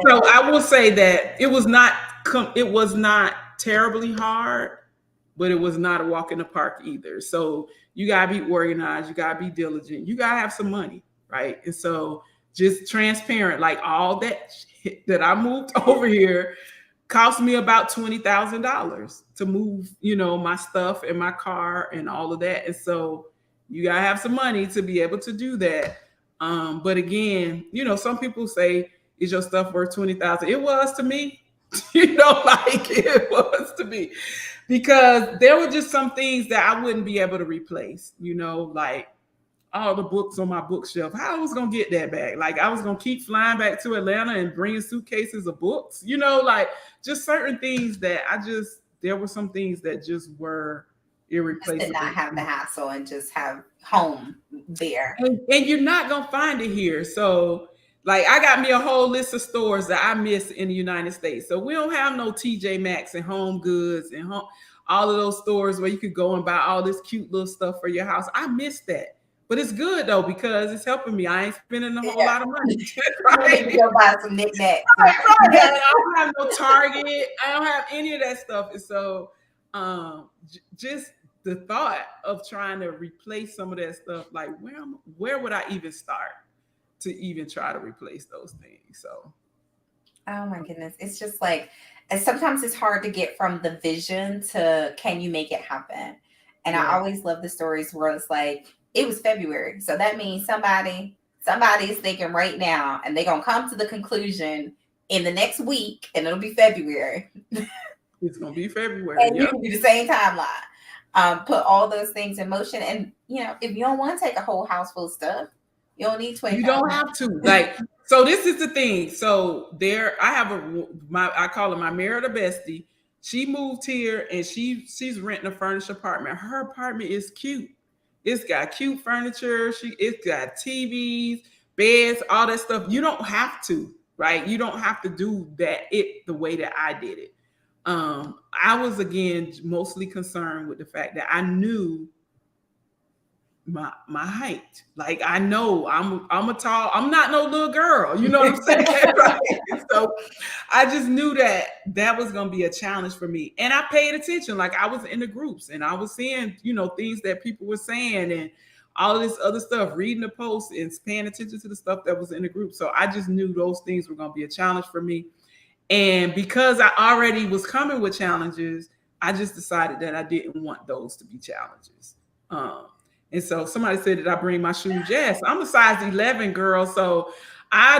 So I will say that it was not terribly hard, but it was not a walk in the park either. So you gotta be organized. You gotta be diligent. You gotta have some money, right? And so just transparent, like all that shit that I moved over here cost me about $20,000 to move, my stuff and my car and all of that. And so you gotta have some money to be able to do that. But again, some people say, is your stuff worth $20,000? It was to me, like it was to me, because there were just some things that I wouldn't be able to replace, like all the books on my bookshelf. How I was going to get that back? Like I was going to keep flying back to Atlanta and bringing suitcases of books, like just certain things that there were some things that just were irreplaceable. Just to not have the hassle and just have home there. And you're not going to find it here. So like I got me a whole list of stores that I miss in the United States. So we don't have no TJ Maxx and Home Goods and all of those stores where you could go and buy all this cute little stuff for your house. I miss that. But it's good though, because it's helping me. I ain't spending a whole lot of money. Right? Go buy some knickknacks. Right. I don't have no Target. I don't have any of that stuff. And so just the thought of trying to replace some of that stuff, like where would I even start to even try to replace those things? So oh my goodness. It's just like, and sometimes it's hard to get from the vision to can you make it happen? And yeah. I always love the stories where it's like, it was February. So that means somebody is thinking right now, and they're going to come to the conclusion in the next week, and it'll be February. It's going to be February. And you can do the same timeline. Put all those things in motion. And, if you don't want to take a whole house full of stuff, you don't need 20. You don't have to. Like, so this is the thing. So I have I call her my Merida bestie. She moved here, and she's renting a furnished apartment. Her apartment is cute. It's got cute furniture. It's got TVs, beds, all that stuff. You don't have to, right? You don't have to do the way that I did it. I was, again, mostly concerned with the fact that I knew my height. Like I know I'm not no little girl. You know what I'm saying? Right? So I just knew that was going to be a challenge for me. And I paid attention. Like I was in the groups and I was seeing, things that people were saying and all of this other stuff, reading the posts and paying attention to the stuff that was in the group. So I just knew those things were going to be a challenge for me. And because I already was coming with challenges, I just decided that I didn't want those to be challenges. And so somebody said that I bring my shoes. Yes, I'm a size 11 girl. So I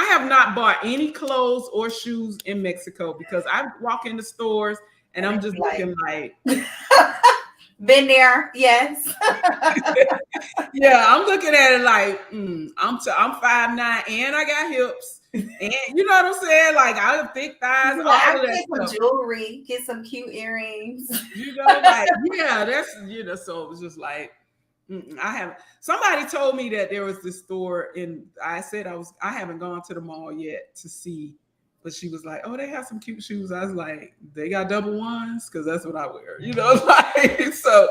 have not bought any clothes or shoes in Mexico because I walk in the stores and I'm just looking like. Been there, yes. Yeah, I'm looking at it like I'm 5'9" and I got hips And you know what I'm saying? Like I have thick thighs, Like, I all of that get some stuff. jewelry, get some cute earrings. You know, like, yeah, that's, so it was just like, I have, somebody told me that there was this store and I said I haven't gone to the mall yet to see, but she was like, oh, they have some cute shoes. I was like, they got double ones? Cause that's what I wear, like, so,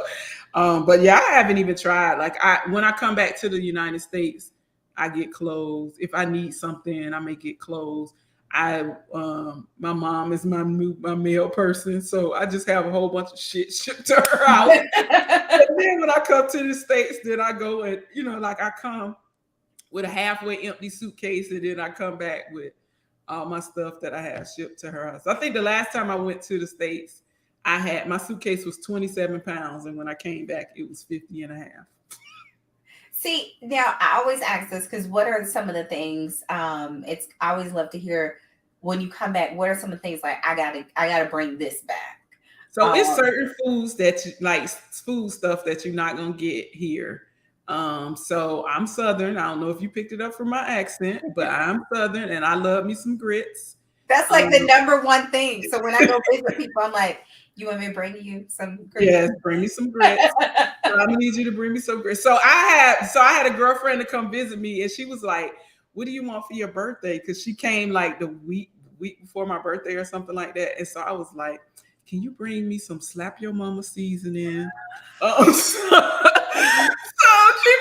but yeah, I haven't even tried. Like when I come back to the United States, I get clothes. If I need something, I may get clothes. My mom is my mail person, so I just have a whole bunch of shit shipped to her house. And then when I come to the States, then I go and like I come with a halfway empty suitcase, and then I come back with all my stuff that I have shipped to her house. I think the last time I went to the States, my suitcase was 27 pounds, and when I came back, it was 50 and a half. See, now I always ask this because what are some of the things? I always love to hear when you come back. What are some of the things like I gotta bring this back? So it's certain foods that you like, food stuff that you're not gonna get here. So I'm Southern. I don't know if you picked it up from my accent, but I'm Southern and I love me some grits. That's like the number one thing. So when I go visit people, I'm like, you want me to bring you some grits? Yes, bring me some grits. So I need you to bring me some grits. So I had a girlfriend to come visit me, and she was like, what do you want for your birthday? Because she came like the week before my birthday or something like that. And so I was like, can you bring me some Slap Your Mama seasoning? So she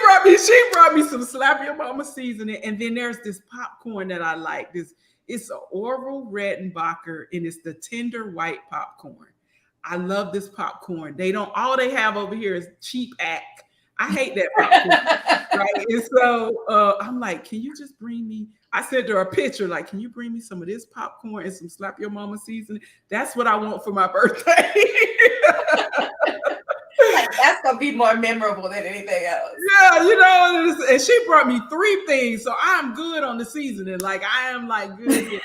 brought me some Slap Your Mama seasoning. And then there's this popcorn that I like. It's an Orville Redenbacher, and it's the tender white popcorn. I love this popcorn. All they have over here is cheap act. I hate that popcorn. Right? And so I'm like, can you just bring me? I sent her a picture, like, can you bring me some of this popcorn and some Slap Your Mama seasoning? That's what I want for my birthday. Like, that's gonna be more memorable than anything else. Yeah, and she brought me 3 things, so I'm good on the seasoning. Like I am like good.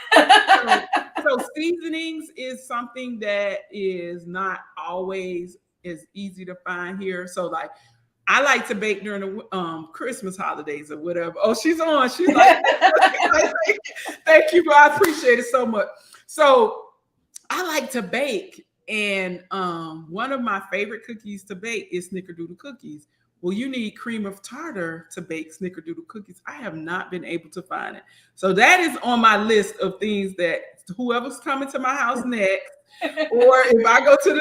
So seasonings is something that is not always as easy to find here. So like I like to bake during the Christmas holidays or whatever. Oh, she's on. She's like, thank you, I appreciate it so much. So I like to bake. And one of my favorite cookies to bake is snickerdoodle cookies. Well, you need cream of tartar to bake snickerdoodle cookies. I have not been able to find it. So that is on my list of things that whoever's coming to my house next, or if I go to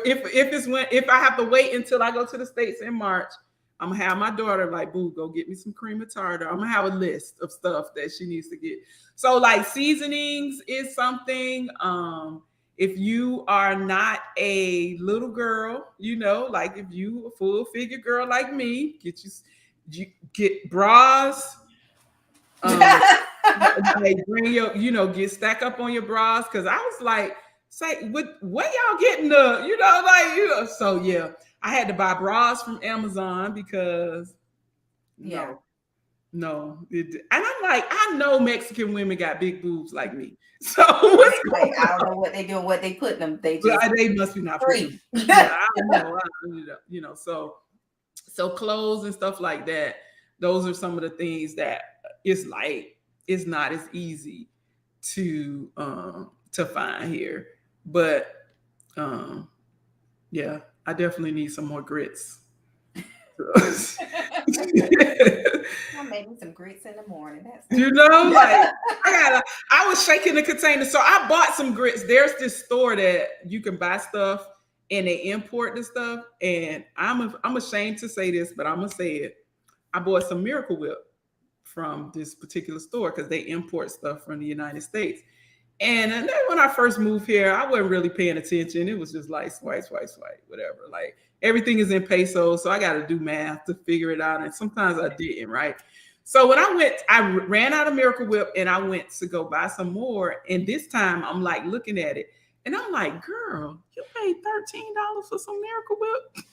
if I have to wait until I go to the States in March, I'm gonna have my daughter like, boo, go get me some cream of tartar. I'm gonna have a list of stuff that she needs to get. So like seasonings is something. If you are not a little girl, like if you a full figure girl like me, get bras. Like bring your, get stack up on your bras. Cause I was like, say, what y'all getting so yeah, I had to buy bras from Amazon because no. And I'm like, I know Mexican women got big boobs like me. So what's like, I don't know what they do, what they put them. They must be not free. Yeah, I don't know. So clothes and stuff like that. Those are some of the things that it's not as easy to find here. But yeah, I definitely need some more grits. Maybe some grits in the morning. Like I was shaking the container. So I bought some grits. There's this store that you can buy stuff and they import the stuff. And I'm ashamed to say this, but I'm gonna say it. I bought some Miracle Whip from this particular store because they import stuff from the United States. And then when I first moved here, I wasn't really paying attention. It was just like swipe, whatever. Like everything is in pesos, so I got to do math to figure it out. And sometimes I didn't, right? So when I ran out of Miracle Whip and I went to go buy some more. And this time I'm like looking at it and I'm like, girl, you paid $13 for some Miracle Whip?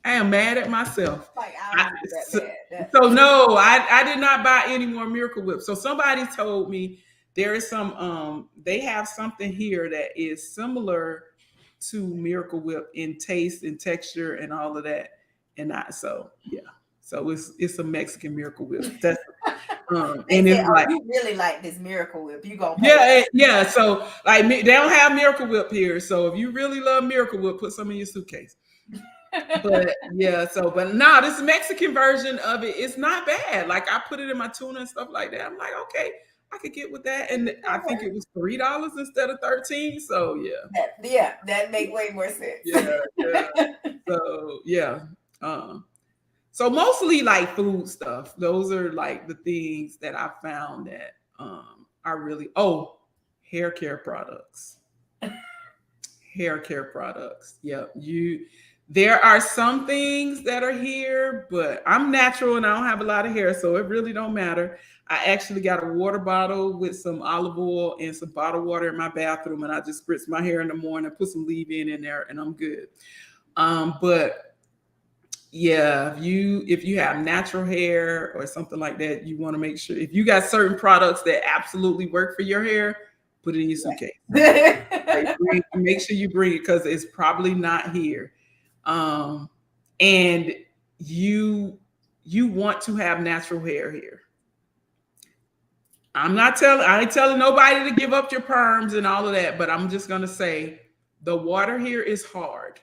I am mad at myself. Like, so no, I did not buy any more Miracle Whip. So somebody told me there is some, they have something here that is similar to Miracle Whip in taste and texture and all of that. And so, yeah. So it's a Mexican Miracle Whip. That's They and said, it's "Oh, like, you really like this Miracle Whip? You gonna pay?" yeah. So like they don't have Miracle Whip here. So if you really love Miracle Whip, put some in your suitcase. But yeah, so but now this Mexican version of it is not bad. Like I put it in my tuna and stuff like that. I'm like, okay, I could get with that. And I think it was $3 instead of 13. So yeah. That make way more sense. Yeah, yeah. So yeah. Um, so mostly like food stuff. Those are like the things that I found that are really hair care products. Hair care products. Yep. There are some things that are here, but I'm natural and I don't have a lot of hair, so it really don't matter. I actually got a water bottle with some olive oil and some bottled water in my bathroom, and I just spritz my hair in the morning, put some leave-in in there, and I'm good. But yeah, if you have natural hair or something like that, you want to make sure if you got certain products that absolutely work for your hair, put it in your suitcase. Make sure you bring it because it's probably not here. And you want to have natural hair here. I ain't telling nobody to give up your perms and all of that, but I'm just gonna say the water here is hard.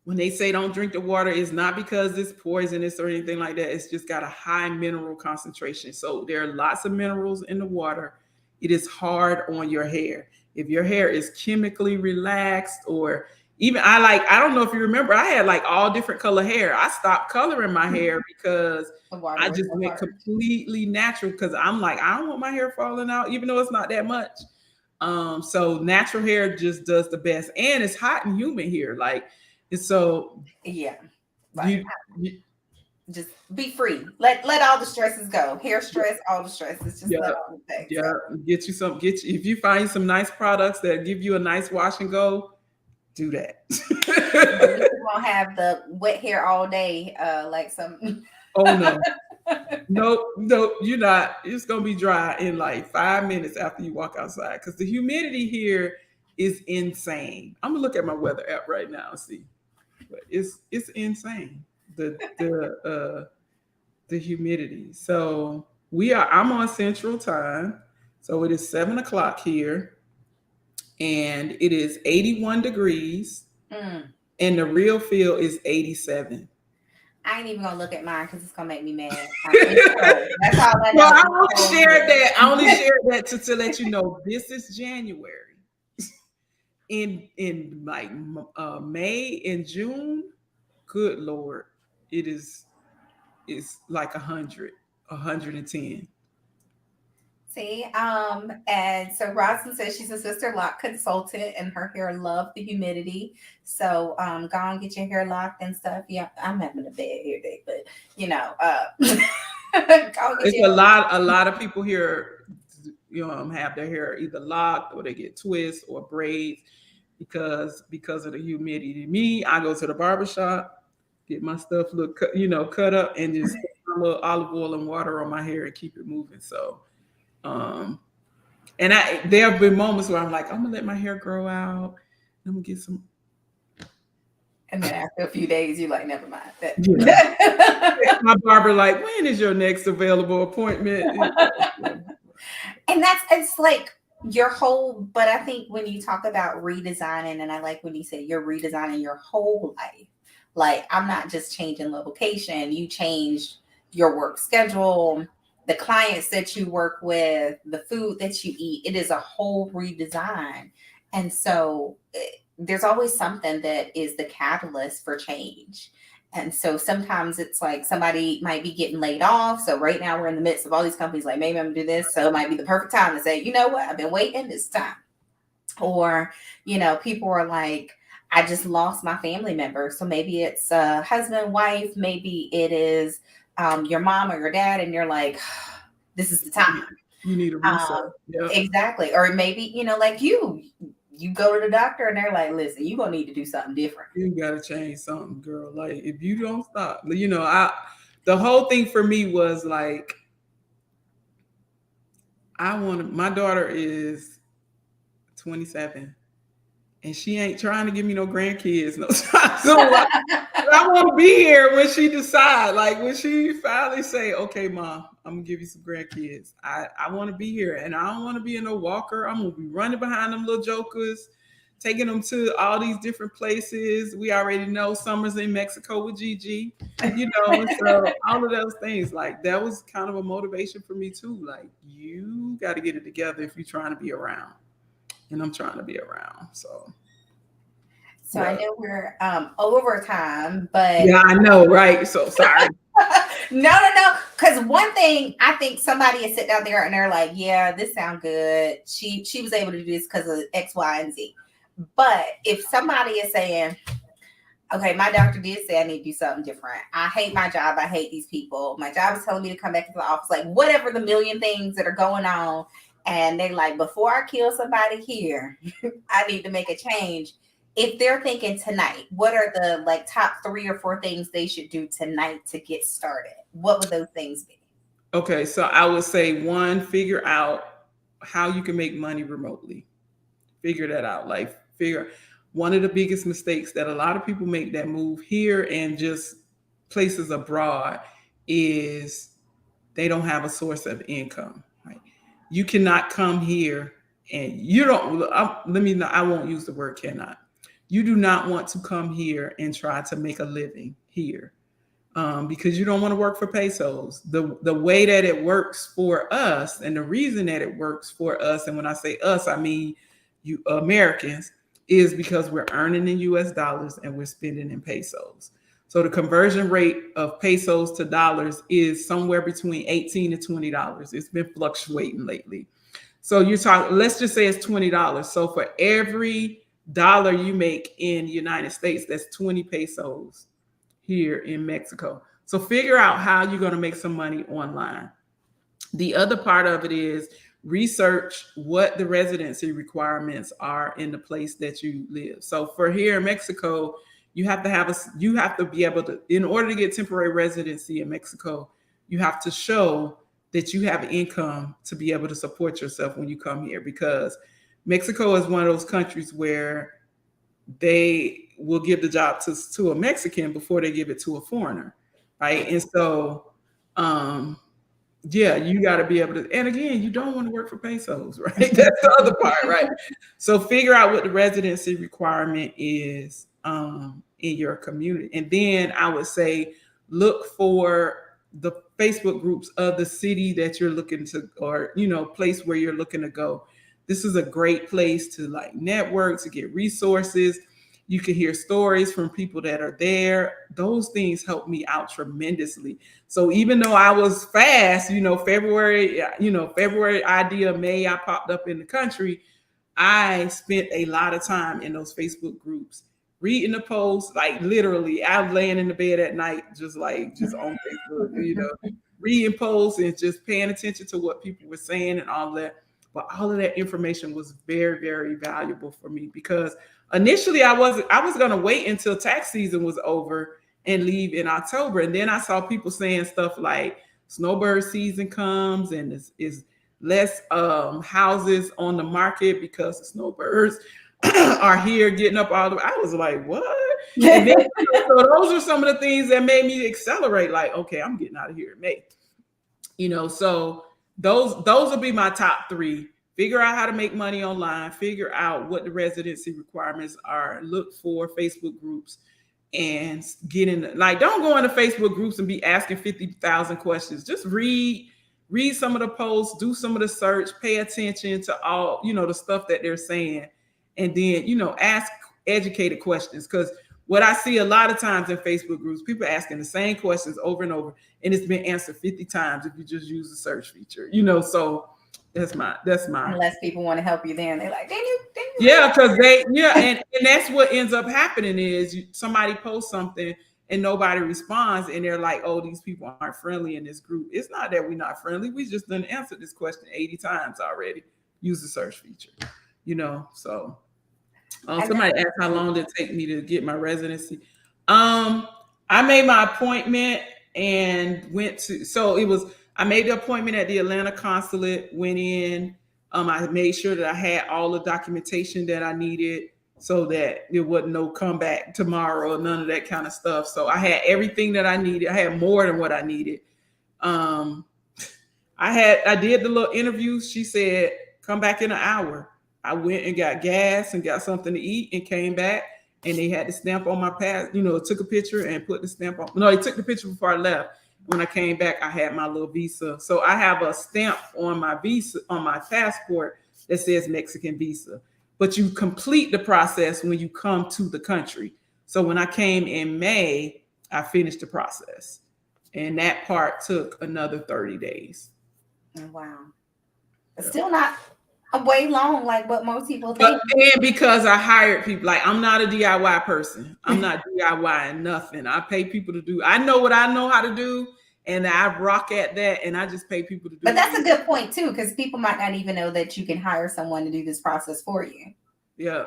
When they say don't drink the water, it's not because it's poisonous or anything like that. It's just got a high mineral concentration. So there are lots of minerals in the water. It is hard on your hair. If your hair is chemically relaxed, or even I don't know if you remember, I had like all different color hair. I stopped coloring my hair because I just went completely natural because I'm like, I don't want my hair falling out, even though it's not that much. So natural hair just does the best. And it's hot and humid here. Like, so yeah, like you just be free. Let all the stresses go. Hair stress, all the stresses. Just let all the things go. Get you if you find some nice products that give you a nice wash and go, do that. You won't have the wet hair all day, like some. Oh no. No, you're not. It's gonna be dry in like 5 minutes after you walk outside because the humidity here is insane. I'm gonna look at my weather app right now and see. But it's insane. The humidity. So I'm on Central Time. So it is 7 o'clock here. And it is 81 degrees. And the real feel is 87. I ain't even gonna look at mine because it's gonna make me mad. That's all I know. Well, I only shared that to let you know this is January. In like May and June, good Lord, it's like 100, 110. See, and so Roslyn says she's a sister lock consultant and her hair love the humidity. So go and get your hair locked and stuff. Yeah, I'm having a bad hair day, but it's a lot of people here, have their hair either locked or they get twists or braids because of the humidity. Me, I go to the barbershop, get my stuff cut up and just put a little olive oil and water on my hair and keep it moving. So and there have been moments where I'm like, I'm gonna let my hair grow out. I'm gonna get some. And then after a few days, you're like, never mind. My barber like, when is your next available appointment? And it's like your whole, but I think when you talk about redesigning, and I like when you say you're redesigning your whole life, like I'm not just changing location, you changed your work schedule, the clients that you work with, the food that you eat. It is a whole redesign. And so there's always something that is the catalyst for change. And so sometimes it's like somebody might be getting laid off. So right now we're in the midst of all these companies like, maybe I'm gonna do this. So it might be the perfect time to say, you know what, I've been waiting, it's time. Or, people are like, I just lost my family member. So maybe it's a husband, wife, maybe it is your mom or your dad, and you're like, this is the time. You need a reset. Yep. Exactly. Or maybe, like you go to the doctor and they're like, listen, you're going to need to do something different. You got to change something, girl. Like, if you don't stop, the whole thing for me was like, my daughter is 27. and she ain't trying to give me no grandkids no time soon. I want to be here when she decide, like when she finally say, okay, mom, I'm gonna give you some grandkids. I want to be here, and I don't want to be in no walker. I'm gonna be running behind them little jokers, taking them to all these different places. We already know summer's in Mexico with Gigi, so all of those things, like that was kind of a motivation for me too. Like you got to get it together if you're trying to be around, and I'm trying to be around. So So I know we're over time, but yeah, I know, right? So sorry. no. Because one thing I think somebody is sitting out there and they're like, "Yeah, this sounds good. She was able to do this because of X, Y, and Z." But if somebody is saying, "Okay, my doctor did say I need to do something different. I hate my job. I hate these people. My job is telling me to come back to the office." Like whatever the million things that are going on, and they like, before I kill somebody here, I need to make a change. If they're thinking tonight, what are the like top 3 or 4 things they should do tonight to get started? What would those things be? Okay, so I would say one, figure out how you can make money remotely. Figure that out. Like figure one of the biggest mistakes that a lot of people make that move here and just places abroad is they don't have a source of income. Right? You cannot come here and you don't. Let me. I won't use the word cannot. You do not want to come here and try to make a living here because you don't want to work for pesos. The way that it works for us, and the reason that it works for us, and when I say us, I mean you Americans, is because we're earning in US dollars and we're spending in pesos. So the conversion rate of pesos to dollars is somewhere between $18 to $20. It's been fluctuating lately. So you're talking, let's just say it's $20. So for every dollar you make in the United States, that's 20 pesos here in Mexico. So figure out how you're going to make some money online. The other part of it is research what the residency requirements are in the place that you live. So for here in Mexico, you have to be able to, in order to get temporary residency in Mexico, you have to show that you have income to be able to support yourself when you come here, because Mexico is one of those countries where they will give the job to a Mexican before they give it to a foreigner, right? And so yeah, you got to be able to, and again, you don't want to work for pesos, right? That's the other part, right? So figure out what the residency requirement is in your community. And then I would say, look for the Facebook groups of the city that you're looking to, or, place where you're looking to go. This is a great place to like network, to get resources. You can hear stories from people that are there. Those things help me out tremendously. So even though I was fast, February idea, May, I popped up in the country. I spent a lot of time in those Facebook groups, reading the posts, like literally I'm laying in the bed at night, just on Facebook, reading posts and just paying attention to what people were saying and all that. But all of that information was very, very valuable for me, because initially I was going to wait until tax season was over and leave in October. And then I saw people saying stuff like snowbird season comes and is less houses on the market because the snowbirds are here getting up all the way. I was like, what? And then, so those are some of the things that made me accelerate, like, okay, I'm getting out of here in May. So those will be my top 3. Figure out how to make money online, figure out what the residency requirements are, look for Facebook groups, and get in. Like, don't go into Facebook groups and be asking 50,000 questions. Just read some of the posts, do some of the search, pay attention to all, the stuff that they're saying. And then, ask educated questions. Because what I see a lot of times in Facebook groups, people asking the same questions over and over, and it's been answered 50 times if you just use the search feature, so that's my Unless people want to help you, then they're like, then you yeah, because and that's what ends up happening is somebody posts something and nobody responds, and they're like, oh, these people aren't friendly in this group. It's not that we're not friendly, we just didn't answer this question 80 times already. Use the search feature, so somebody asked how long did it take me to get my residency. I made my appointment and went to, I made the appointment at the Atlanta consulate, went in. I made sure that I had all the documentation that I needed. so that it wasn't no come back tomorrow or none of that kind of stuff. So I had everything that I needed. I had more than what I needed. Um, I did the little interview. She said, come back in an hour. I went and got gas and got something to eat and came back, and they had the stamp on my pass, took a picture and put the stamp on. No, they took the picture before I left. When I came back, I had my little visa. So I have a stamp on my visa, on my passport, that says Mexican visa. But you complete the process when you come to the country. So when I came in May, I finished the process. And that part took another 30 days. Wow. But still not way long like what most people think. And because I hired people, like I'm not a DIY person. I'm not DIYing nothing. I pay people to do. I know what I know how to do, and I rock at that, and I just pay people to do. But that's a good point too, because people might not even know that you can hire someone to do this process for you. Yeah.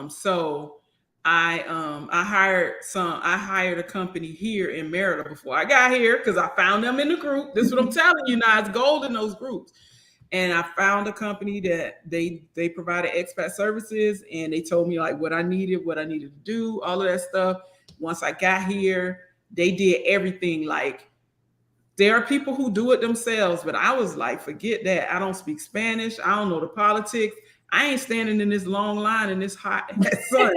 So I hired a company here in Merida before I got here, because I found them in the group. This is what I'm telling you now. It's gold in those groups. And I found a company that they provided expat services, and they told me like what I needed to do, all of that stuff. Once I got here, they did everything. Like, there are people who do it themselves, but I was like, forget that. I don't speak Spanish. I don't know the politics. I ain't standing in this long line in this hot sun.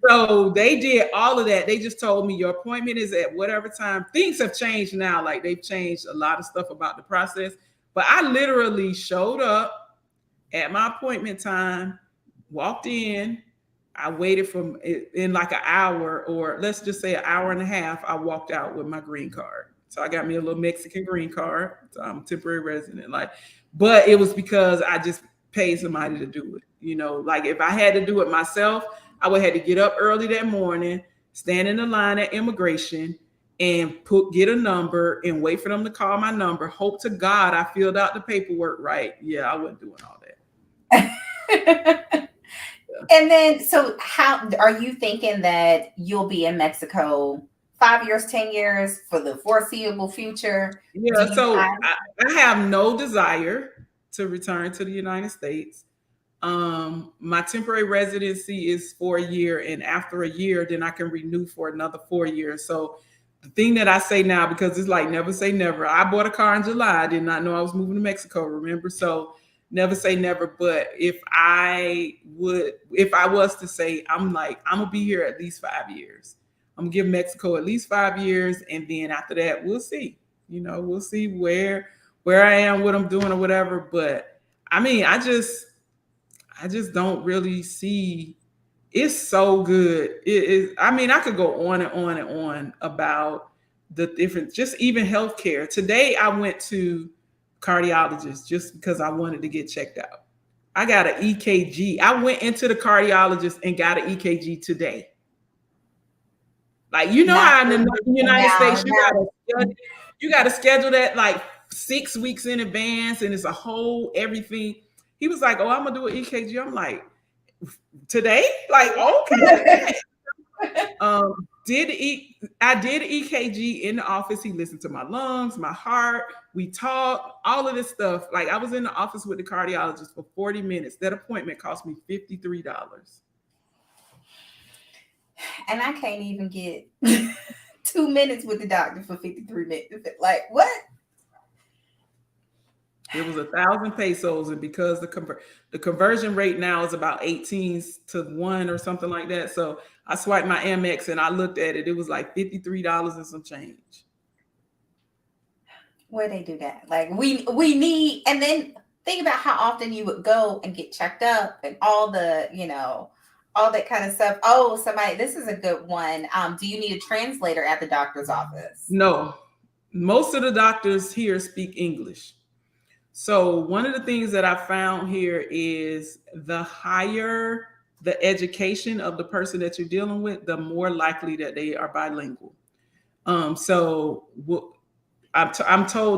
So they did all of that. They just told me your appointment is at whatever time. Things have changed now. Like, they've changed a lot of stuff about the process. But I literally showed up at my appointment time, walked in. I waited in like an hour, or let's just say an hour and a half. I walked out with my green card. So I got me a little Mexican green card. So I'm a temporary resident. But it was because I just paid somebody to do it. Like if I had to do it myself, I would have to get up early that morning, stand in the line at immigration, and get a number and wait for them to call my number. Hope to God I filled out the paperwork right. Yeah, I wasn't doing all that. And then, so how are you thinking that you'll be in Mexico 5 years, 10 years, for the foreseeable future? Yeah, so I have no desire to return to the United States. My temporary residency is for a year, and after a year, then I can renew for another 4 years. So the thing that I say now, because it's like never say never. I bought a car in July. I did not know I was moving to Mexico, remember? So never say never. But if I was to say, I'm gonna be here at least 5 years. I'm gonna give Mexico at least 5 years, and then after that, we'll see. We'll see where I am, what I'm doing, or whatever. But I mean, I just don't really see. It's so good. It is. I mean, I could go on and on and on about the different, just even healthcare. Today, I went to cardiologist just because I wanted to get checked out. I got an EKG. I went into the cardiologist and got an EKG today. Like, how in the United States you got to schedule that like 6 weeks in advance, and it's a whole everything. He was like, "Oh, I'm gonna do an EKG." I'm like, today? Like, okay. I did EKG in the office. He listened to my lungs, my heart. We talked, all of this stuff. Like, I was in the office with the cardiologist for 40 minutes. That appointment cost me $53. And I can't even get 2 minutes with the doctor for 53 minutes. Like, what? It was 1,000 pesos, and because the conversion rate now is about 18 to 1 or something like that. So I swiped my Amex and I looked at it. It was like $53 and some change. Where they do that? Like, we need, and then think about how often you would go and get checked up and all the, all that kind of stuff. Oh, this is a good one. Do you need a translator at the doctor's office? No, most of the doctors here speak English. So one of the things that I found here is the higher the education of the person that you're dealing with, the more likely that they are bilingual. I'm told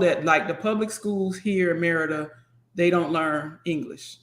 that like the public schools here in Merida, they don't learn English.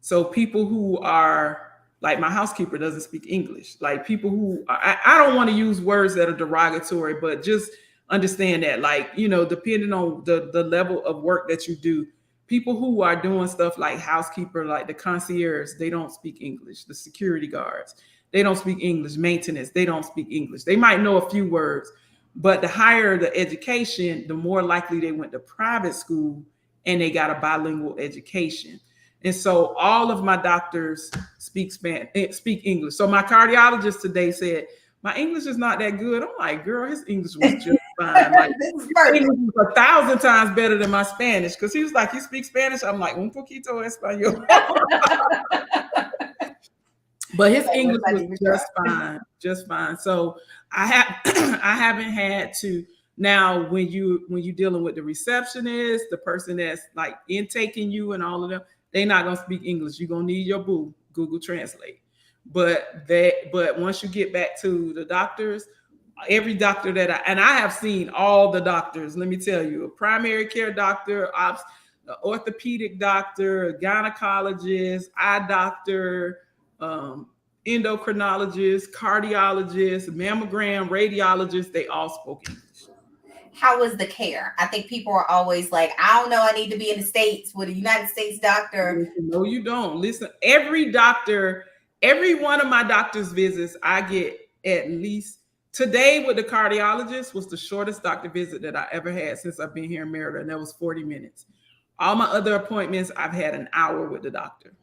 So people who are like, my housekeeper doesn't speak English. Like, people who I don't want to use words that are derogatory, but just understand that, like, depending on the level of work that you do, people who are doing stuff like housekeeper, like the concierge, they don't speak English. The security guards, they don't speak English. Maintenance, they don't speak English. They might know a few words, but the higher the education, the more likely they went to private school and they got a bilingual education. And so all of my doctors speak English. So my cardiologist today said, my English is not that good. I'm like, girl, his English was just fine. Like, English was 1,000 times better than my Spanish. Because he was like, you speak Spanish? I'm like, un poquito español. But his English was just fine. So I haven't had to. Now, when you're dealing with the receptionist, the person that's like intaking you and all of them, they're not gonna speak English. You're gonna need your boo, Google Translate. But once you get back to the doctors, every doctor that I have seen all the doctors, let me tell you, a primary care doctor, an orthopedic doctor, a gynecologist, eye doctor, endocrinologist, cardiologist, mammogram, radiologist, they all spoke English. How was the care? I think people are always like, I don't know, I need to be in the States with a United States doctor. No, you don't. Listen, every one of my doctor's visits, I get at least, today with the cardiologist was the shortest doctor visit that I ever had since I've been here in Merida, and that was 40 minutes. All my other appointments, I've had an hour with the doctor.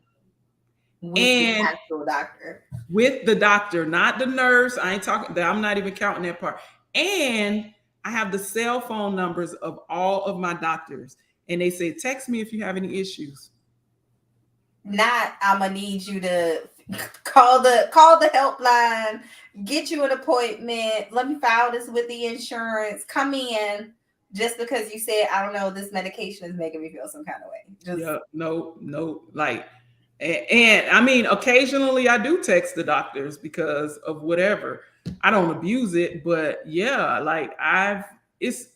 With the actual doctor. With the doctor, not the nurse. I'm not even counting that part. And I have the cell phone numbers of all of my doctors. And they say, text me if you have any issues. Not, I'm going to need you to call the helpline, get you an appointment. Let me file this with the insurance. Come in. Just because you said, I don't know, this medication is making me feel some kind of way. No. Like, and I mean, occasionally I do text the doctors because of whatever. I don't abuse it, but yeah, like it's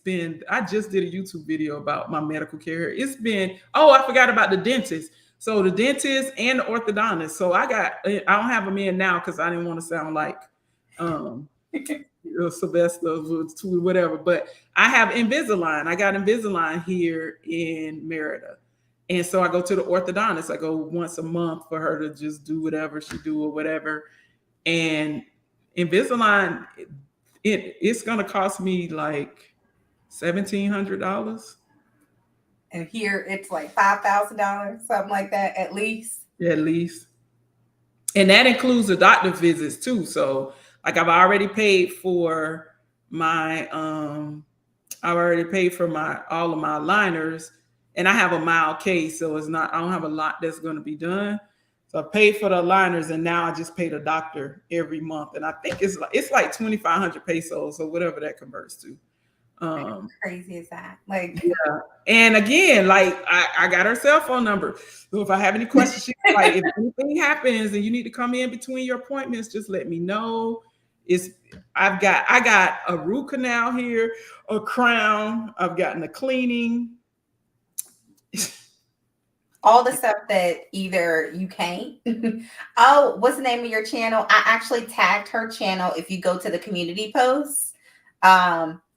been, I just did a YouTube video about my medical care. It's been, I forgot about the dentist. So the dentist and the orthodontist. So I don't have them in now because I didn't want to sound like Sylvester, whatever. But I have Invisalign. I got Invisalign here in Merida. And so I go to the orthodontist. I go once a month for her to just do whatever she do or whatever. And Invisalign, it's going to cost me like $1,700. And here it's like $5,000, something like that, at least. At least. And that includes the doctor visits too. So like I've already paid for my, all of my aligners, and I have a mild case. So I don't have a lot that's going to be done. So I paid for the aligners, and now I just pay the doctor every month. And I think it's like 2,500 pesos or whatever that converts to. How crazy is that? Like, yeah. And again, like I got her cell phone number. So if I have any questions, she's like, if anything happens and you need to come in between your appointments, just let me know. I got a root canal here, a crown. I've gotten a cleaning. All the stuff that either you can't. Oh, what's the name of your channel? I actually tagged her channel. If you go to the community posts,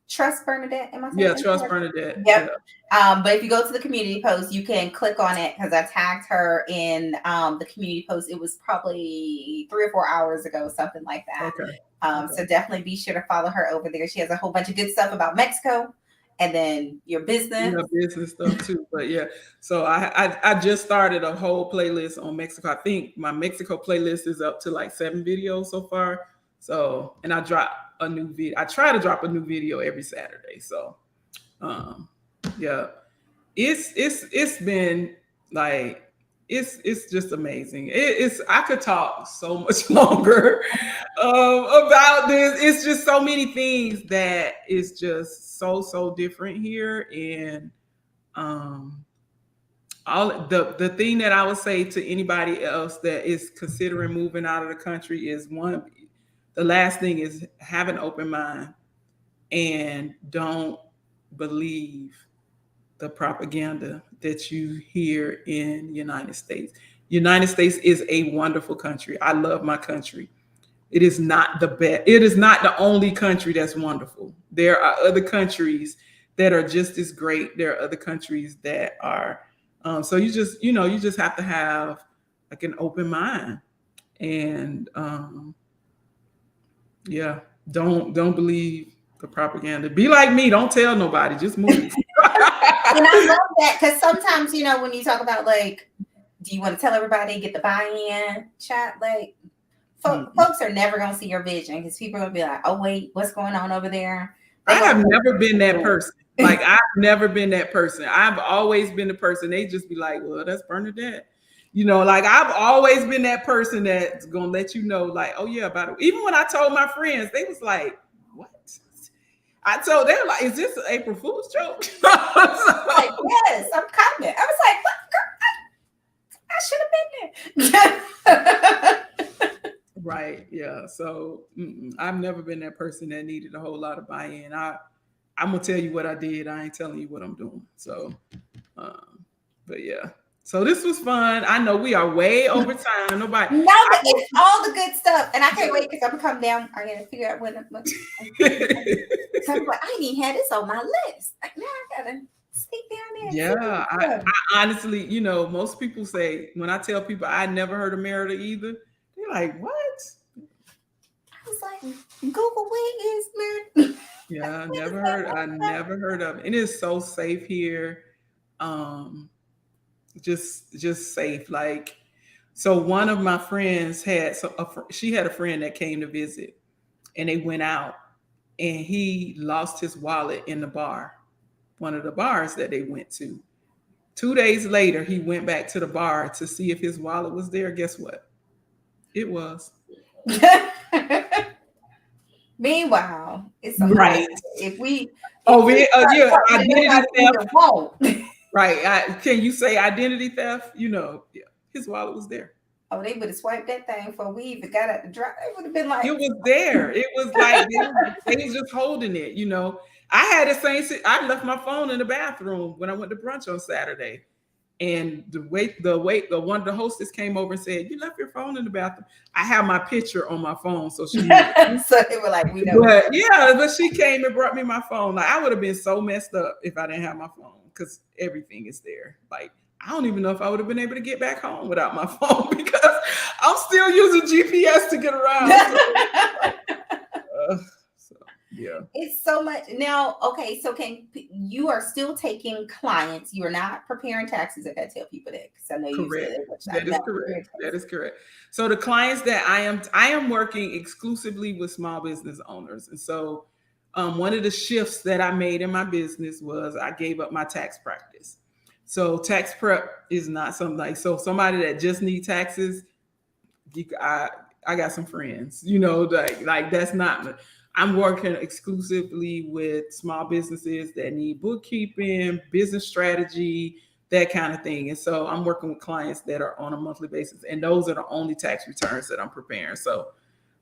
Trust Bernadette. Am I saying Yeah, Trust Bernadette. Yep. Yeah. But if you go to the community post, you can click on it because I tagged her in the community post. It was probably 3 or 4 hours ago, something like that. Okay. So definitely be sure to follow her over there. She has a whole bunch of good stuff about Mexico. And then your business. Business stuff too. But yeah, so I just started a whole playlist on Mexico. I think my Mexico playlist is up to like 7 videos so far. So, and I drop a new video. I try to drop a new video every Saturday. So, yeah, it's been like, it's just amazing. I could talk so much longer about this. It's just so many things that is just so different here. And all the thing that I would say to anybody else that is considering moving out of the country is the last thing is have an open mind and don't believe the propaganda that you hear in the United States. United States is a wonderful country. I love my country. It is not the best. It is not the only country that's wonderful. There are other countries that are just as great. There are other countries that are. So you just have to have like an open mind, and yeah, don't believe the propaganda. Be like me. Don't tell nobody. Just move. And I love that because sometimes, when you talk about like, do you want to tell everybody, get the buy-in, chat, like, folks are never going to see your vision because people are going to be like, oh, wait, what's going on over there? I have never been that person. Like, I've never been that person. I've always been the person. They just be like, well, that's Bernadette. Like, I've always been that person that's going to let you know, like, oh, yeah, about it. Even when I told my friends, they was like, what? I told them, like, is this an April Fool's joke? Like, yes, I'm coming. I was like, what, girl? I should have been there. Right. Yeah. So I've never been that person that needed a whole lot of buy-in. I'm going to tell you what I did. I ain't telling you what I'm doing. So, but yeah. So this was fun. I know we are way over time. No, but it's all the good stuff. And I can't wait because I'm going to come down. I got to figure out when. So I'm like, I didn't even have this on my list. Like, now I got to sneak down there. Yeah. I honestly, most people say, when I tell people I never heard of Merida either, they're like, what? I was like, Google, where is Merida? Yeah, I never heard of it. It is so safe here. Just safe. Like, so one of my friends she had a friend that came to visit, and they went out, and he lost his wallet in the bar, one of the bars that they went to. 2 days later, he went back to the bar to see if his wallet was there. Guess what? It was. Meanwhile, it's right. Identity theft. Right. Can you say identity theft? His wallet was there. Oh, they would have swiped that thing before we even got at the drive. It would have been like, it was there. It was like they was just holding it. I had the same. I left my phone in the bathroom when I went to brunch on Saturday, and the one of the hostess came over and said, "You left your phone in the bathroom." I have my picture on my phone, so she. So they were like, "We know." But she came and brought me my phone. Like, I would have been so messed up if I didn't have my phone, because everything is there. Like, I don't even know if I would have been able to get back home without my phone, because I'm still using GPS to get around. Yeah. It's so much now. Okay, so you are still taking clients? You are not preparing taxes. I gotta tell people that, because I know you said that is correct. That is correct. So the clients that I am working exclusively with small business owners, and so one of the shifts that I made in my business was I gave up my tax practice. So tax prep is not something like, so somebody that just need taxes, I got some friends, like that's not. I'm working exclusively with small businesses that need bookkeeping, business strategy, that kind of thing. And so I'm working with clients that are on a monthly basis, and those are the only tax returns that I'm preparing. So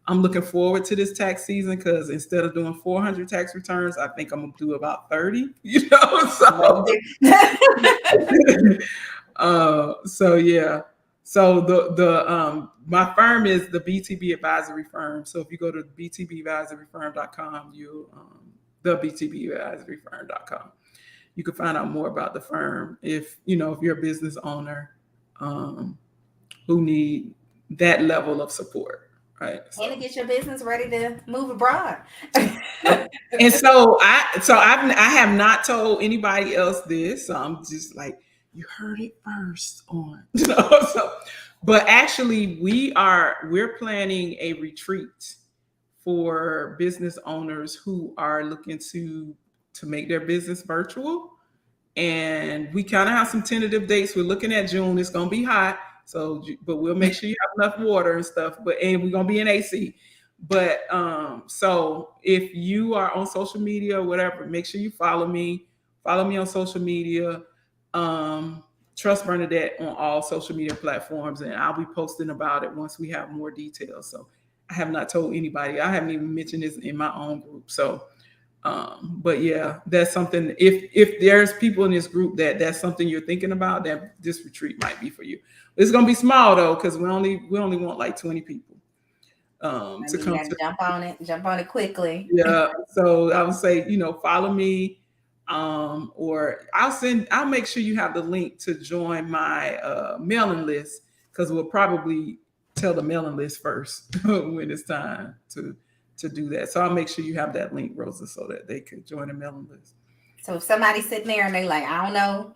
I'm looking forward to this tax season, because instead of doing 400 tax returns, I think I'm going to do about 30, so yeah. So my firm is the BTB Advisory Firm. So if you go to btbadvisoryfirm.com, the btbadvisoryfirm.com, you can find out more about the firm. If you're a business owner who need that level of support, right? And to get your business ready to move abroad. And so I have not told anybody else this. So I'm just like, you heard it first on. But actually, we're planning a retreat for business owners who are looking to make their business virtual. And we kind of have some tentative dates. We're looking at June. It's going to be hot. So, but we'll make sure you have enough water and stuff. And we're going to be in AC. But so if you are on social media or whatever, make sure you follow me. Follow me on social media. Trust Bernadette on all social media platforms, and I'll be posting about it once we have more details. So I have not told anybody. I haven't even mentioned this in my own group. So, but yeah, that's something. If there's people in this group that's something you're thinking about, that this retreat might be for you. It's gonna be small though, because we only want like 20 people. To come to jump on it quickly. Yeah. So I would say, follow me. or I'll make sure you have the link to join my mailing list, because we'll probably tell the mailing list first when it's time to do that. So I'll make sure you have that link, Rosa, so that they could join the mailing list. So if somebody's sitting there and they like, I don't know,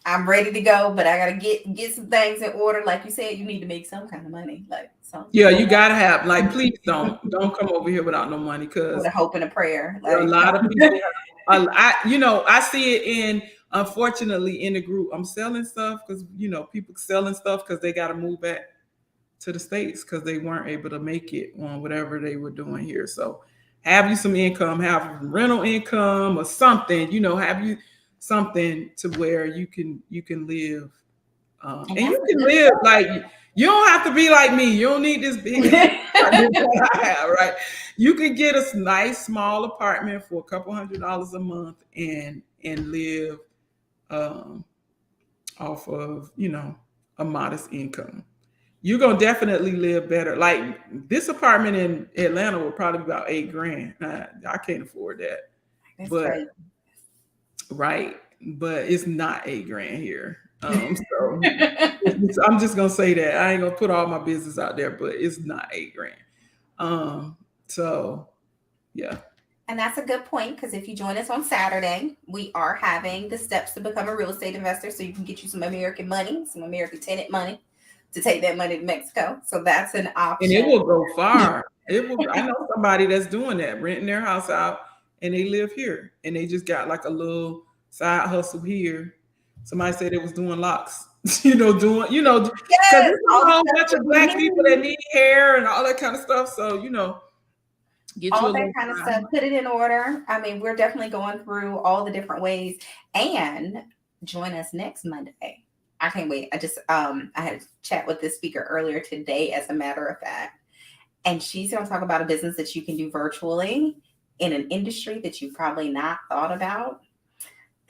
I'm ready to go, but I gotta get some things in order. Like you said, you need to make some kind of money. Like yeah, you gotta have, like, please don't come over here without no money, because with a hope and a prayer. a Like lot of people, I see it unfortunately in the group. I'm selling stuff because people selling stuff because they got to move back to the States because they weren't able to make it on whatever they were doing here. So have you some income, have rental income or something, have you something to where you can live. And you can live like, you don't have to be like me. You don't need this big I have, right? You can get a nice small apartment for $200 a month and live off of a modest income. You're gonna definitely live better. Like this apartment in Atlanta will probably be about $8,000. I can't afford that. That's but crazy. Right, but it's not $8,000 here. So I'm just gonna say that. I ain't gonna put all my business out there, but it's not $8,000. So yeah. And that's a good point, because if you join us on Saturday, we are having the steps to become a real estate investor, so you can get you some American money, some American tenant money, to take that money to Mexico. So that's an option. And it will go far. It will. I know somebody that's doing that, renting their house out, and they live here, and they just got like a little side hustle here. Somebody said it was doing locks, because there's a whole bunch of Black people that need hair and all that kind of stuff. So get all that kind of stuff, put it in order. I mean, we're definitely going through all the different ways. And join us next Monday. I can't wait. I had a chat with this speaker earlier today, as a matter of fact, and she's going to talk about a business that you can do virtually in an industry that you've probably not thought about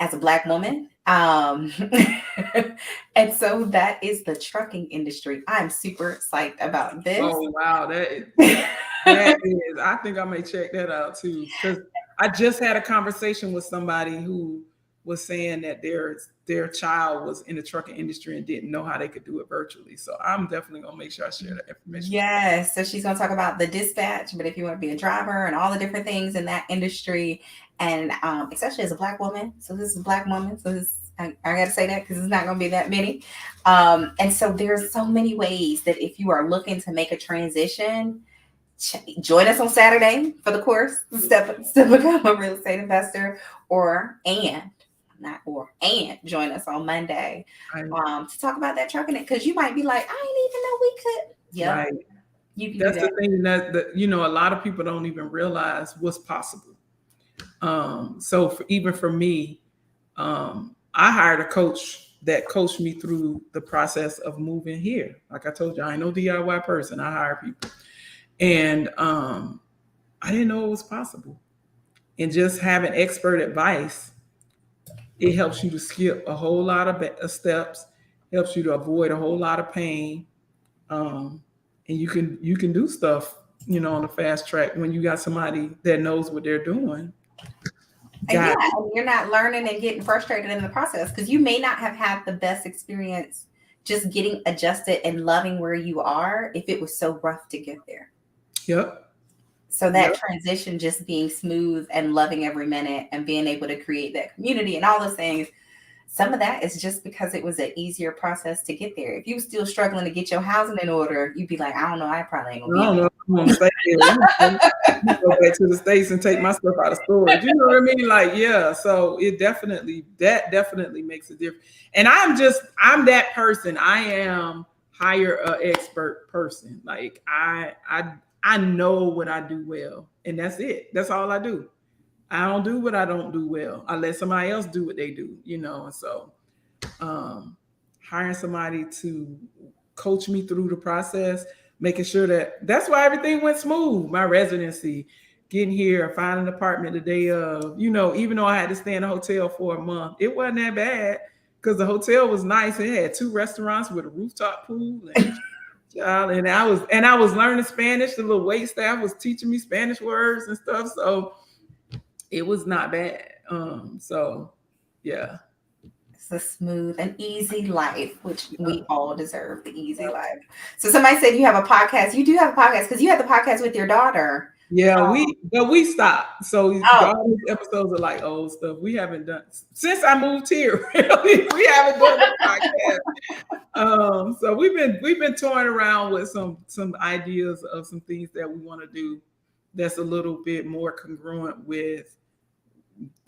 as a Black woman. And so that is the trucking industry. I'm super psyched about this. Oh, wow. That is, I think I may check that out too, because I just had a conversation with somebody who was saying that their child was in the trucking industry and didn't know how they could do it virtually. So I'm definitely gonna make sure I share that information. Yes. So she's gonna talk about the dispatch, but if you want to be a driver and all the different things in that industry, and especially as a Black woman. So this is a Black woman. So I gotta say that because it's not gonna be that many. And so there's so many ways that if you are looking to make a transition, join us on Saturday for the course, Steps to Become a Real Estate Investor, and join us on Monday to talk about that trucking, because you might be like, I didn't even know we could. Yeah, right. That's the thing that a lot of people don't even realize what's possible. So even for me, I hired a coach that coached me through the process of moving here. Like I told you, I ain't no DIY person. I hire people. And I didn't know it was possible. And just having expert advice, it helps you to skip a whole lot of steps, helps you to avoid a whole lot of pain. And you can do stuff, on the fast track when you got somebody that knows what they're doing. And you're not learning and getting frustrated in the process, because you may not have had the best experience just getting adjusted and loving where you are if it was so rough to get there. Yep. So that transition just being smooth and loving every minute and being able to create that community and all those things, some of that is just because it was an easier process to get there. If you were still struggling to get your housing in order, you'd be like, I don't know, I probably ain't gonna be. I'm gonna stay here. I'm gonna go back to the States and take my stuff out of storage. You know what I mean? Like, yeah. So that definitely makes a difference. And I'm that person. I am hire an expert person. Like I know what I do well, and that's it. That's all I do. I don't do what I don't do well. I let somebody else do what they do, And so hiring somebody to coach me through the process, making sure that's why everything went smooth. My residency, getting here, finding an apartment the day of, even though I had to stay in a hotel for a month, it wasn't that bad because the hotel was nice. It had 2 restaurants with a rooftop pool. And I was learning Spanish. The little wait staff was teaching me Spanish words and stuff. So it was not bad. So yeah. It's a smooth and easy life, which we all deserve, the easy life. So somebody said you have a podcast. You do have a podcast because you had the podcast with your daughter. Yeah, we stopped. So Oh, all these episodes are like old stuff. We haven't done since I moved here. Really, we haven't done a podcast. So we've been toying around with some ideas of some things that we want to do that's a little bit more congruent with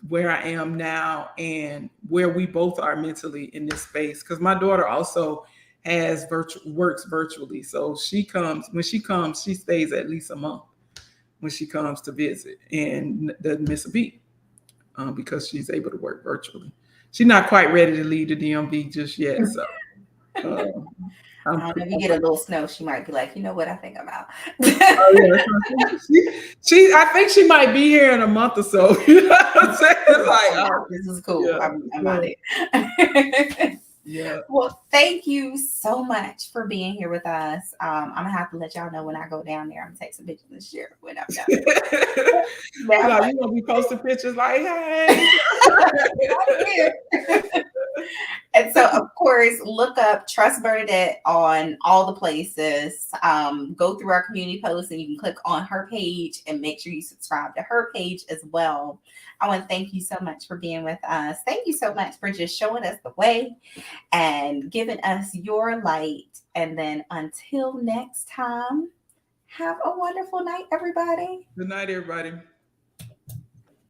where I am now and where we both are mentally in this space. Because my daughter also has works virtually, so when she comes, she stays at least a month when she comes to visit and doesn't miss a beat because she's able to work virtually. She's not quite ready to leave the DMV just yet, so. I don't know, if you get a little snow, she might be like, you know what, I think I'm out. Oh, yeah. I think she might be here in a month or so. You know what I'm saying? It's like, this is cool. Yeah, I'm on it. Yeah. Well, thank you so much for being here with us. I'm gonna have to let y'all know when I go down there. I'm gonna take some pictures this year when I'm down there. You gonna be posting pictures like, hey. And so, of course, look up Trust Bernadette on all the places. Go through our community posts and you can click on her page and make sure you subscribe to her page as well. I want to thank you so much for being with us. Thank you so much for just showing us the way and giving us your light. And then until next time, have a wonderful night, everybody. Good night, everybody.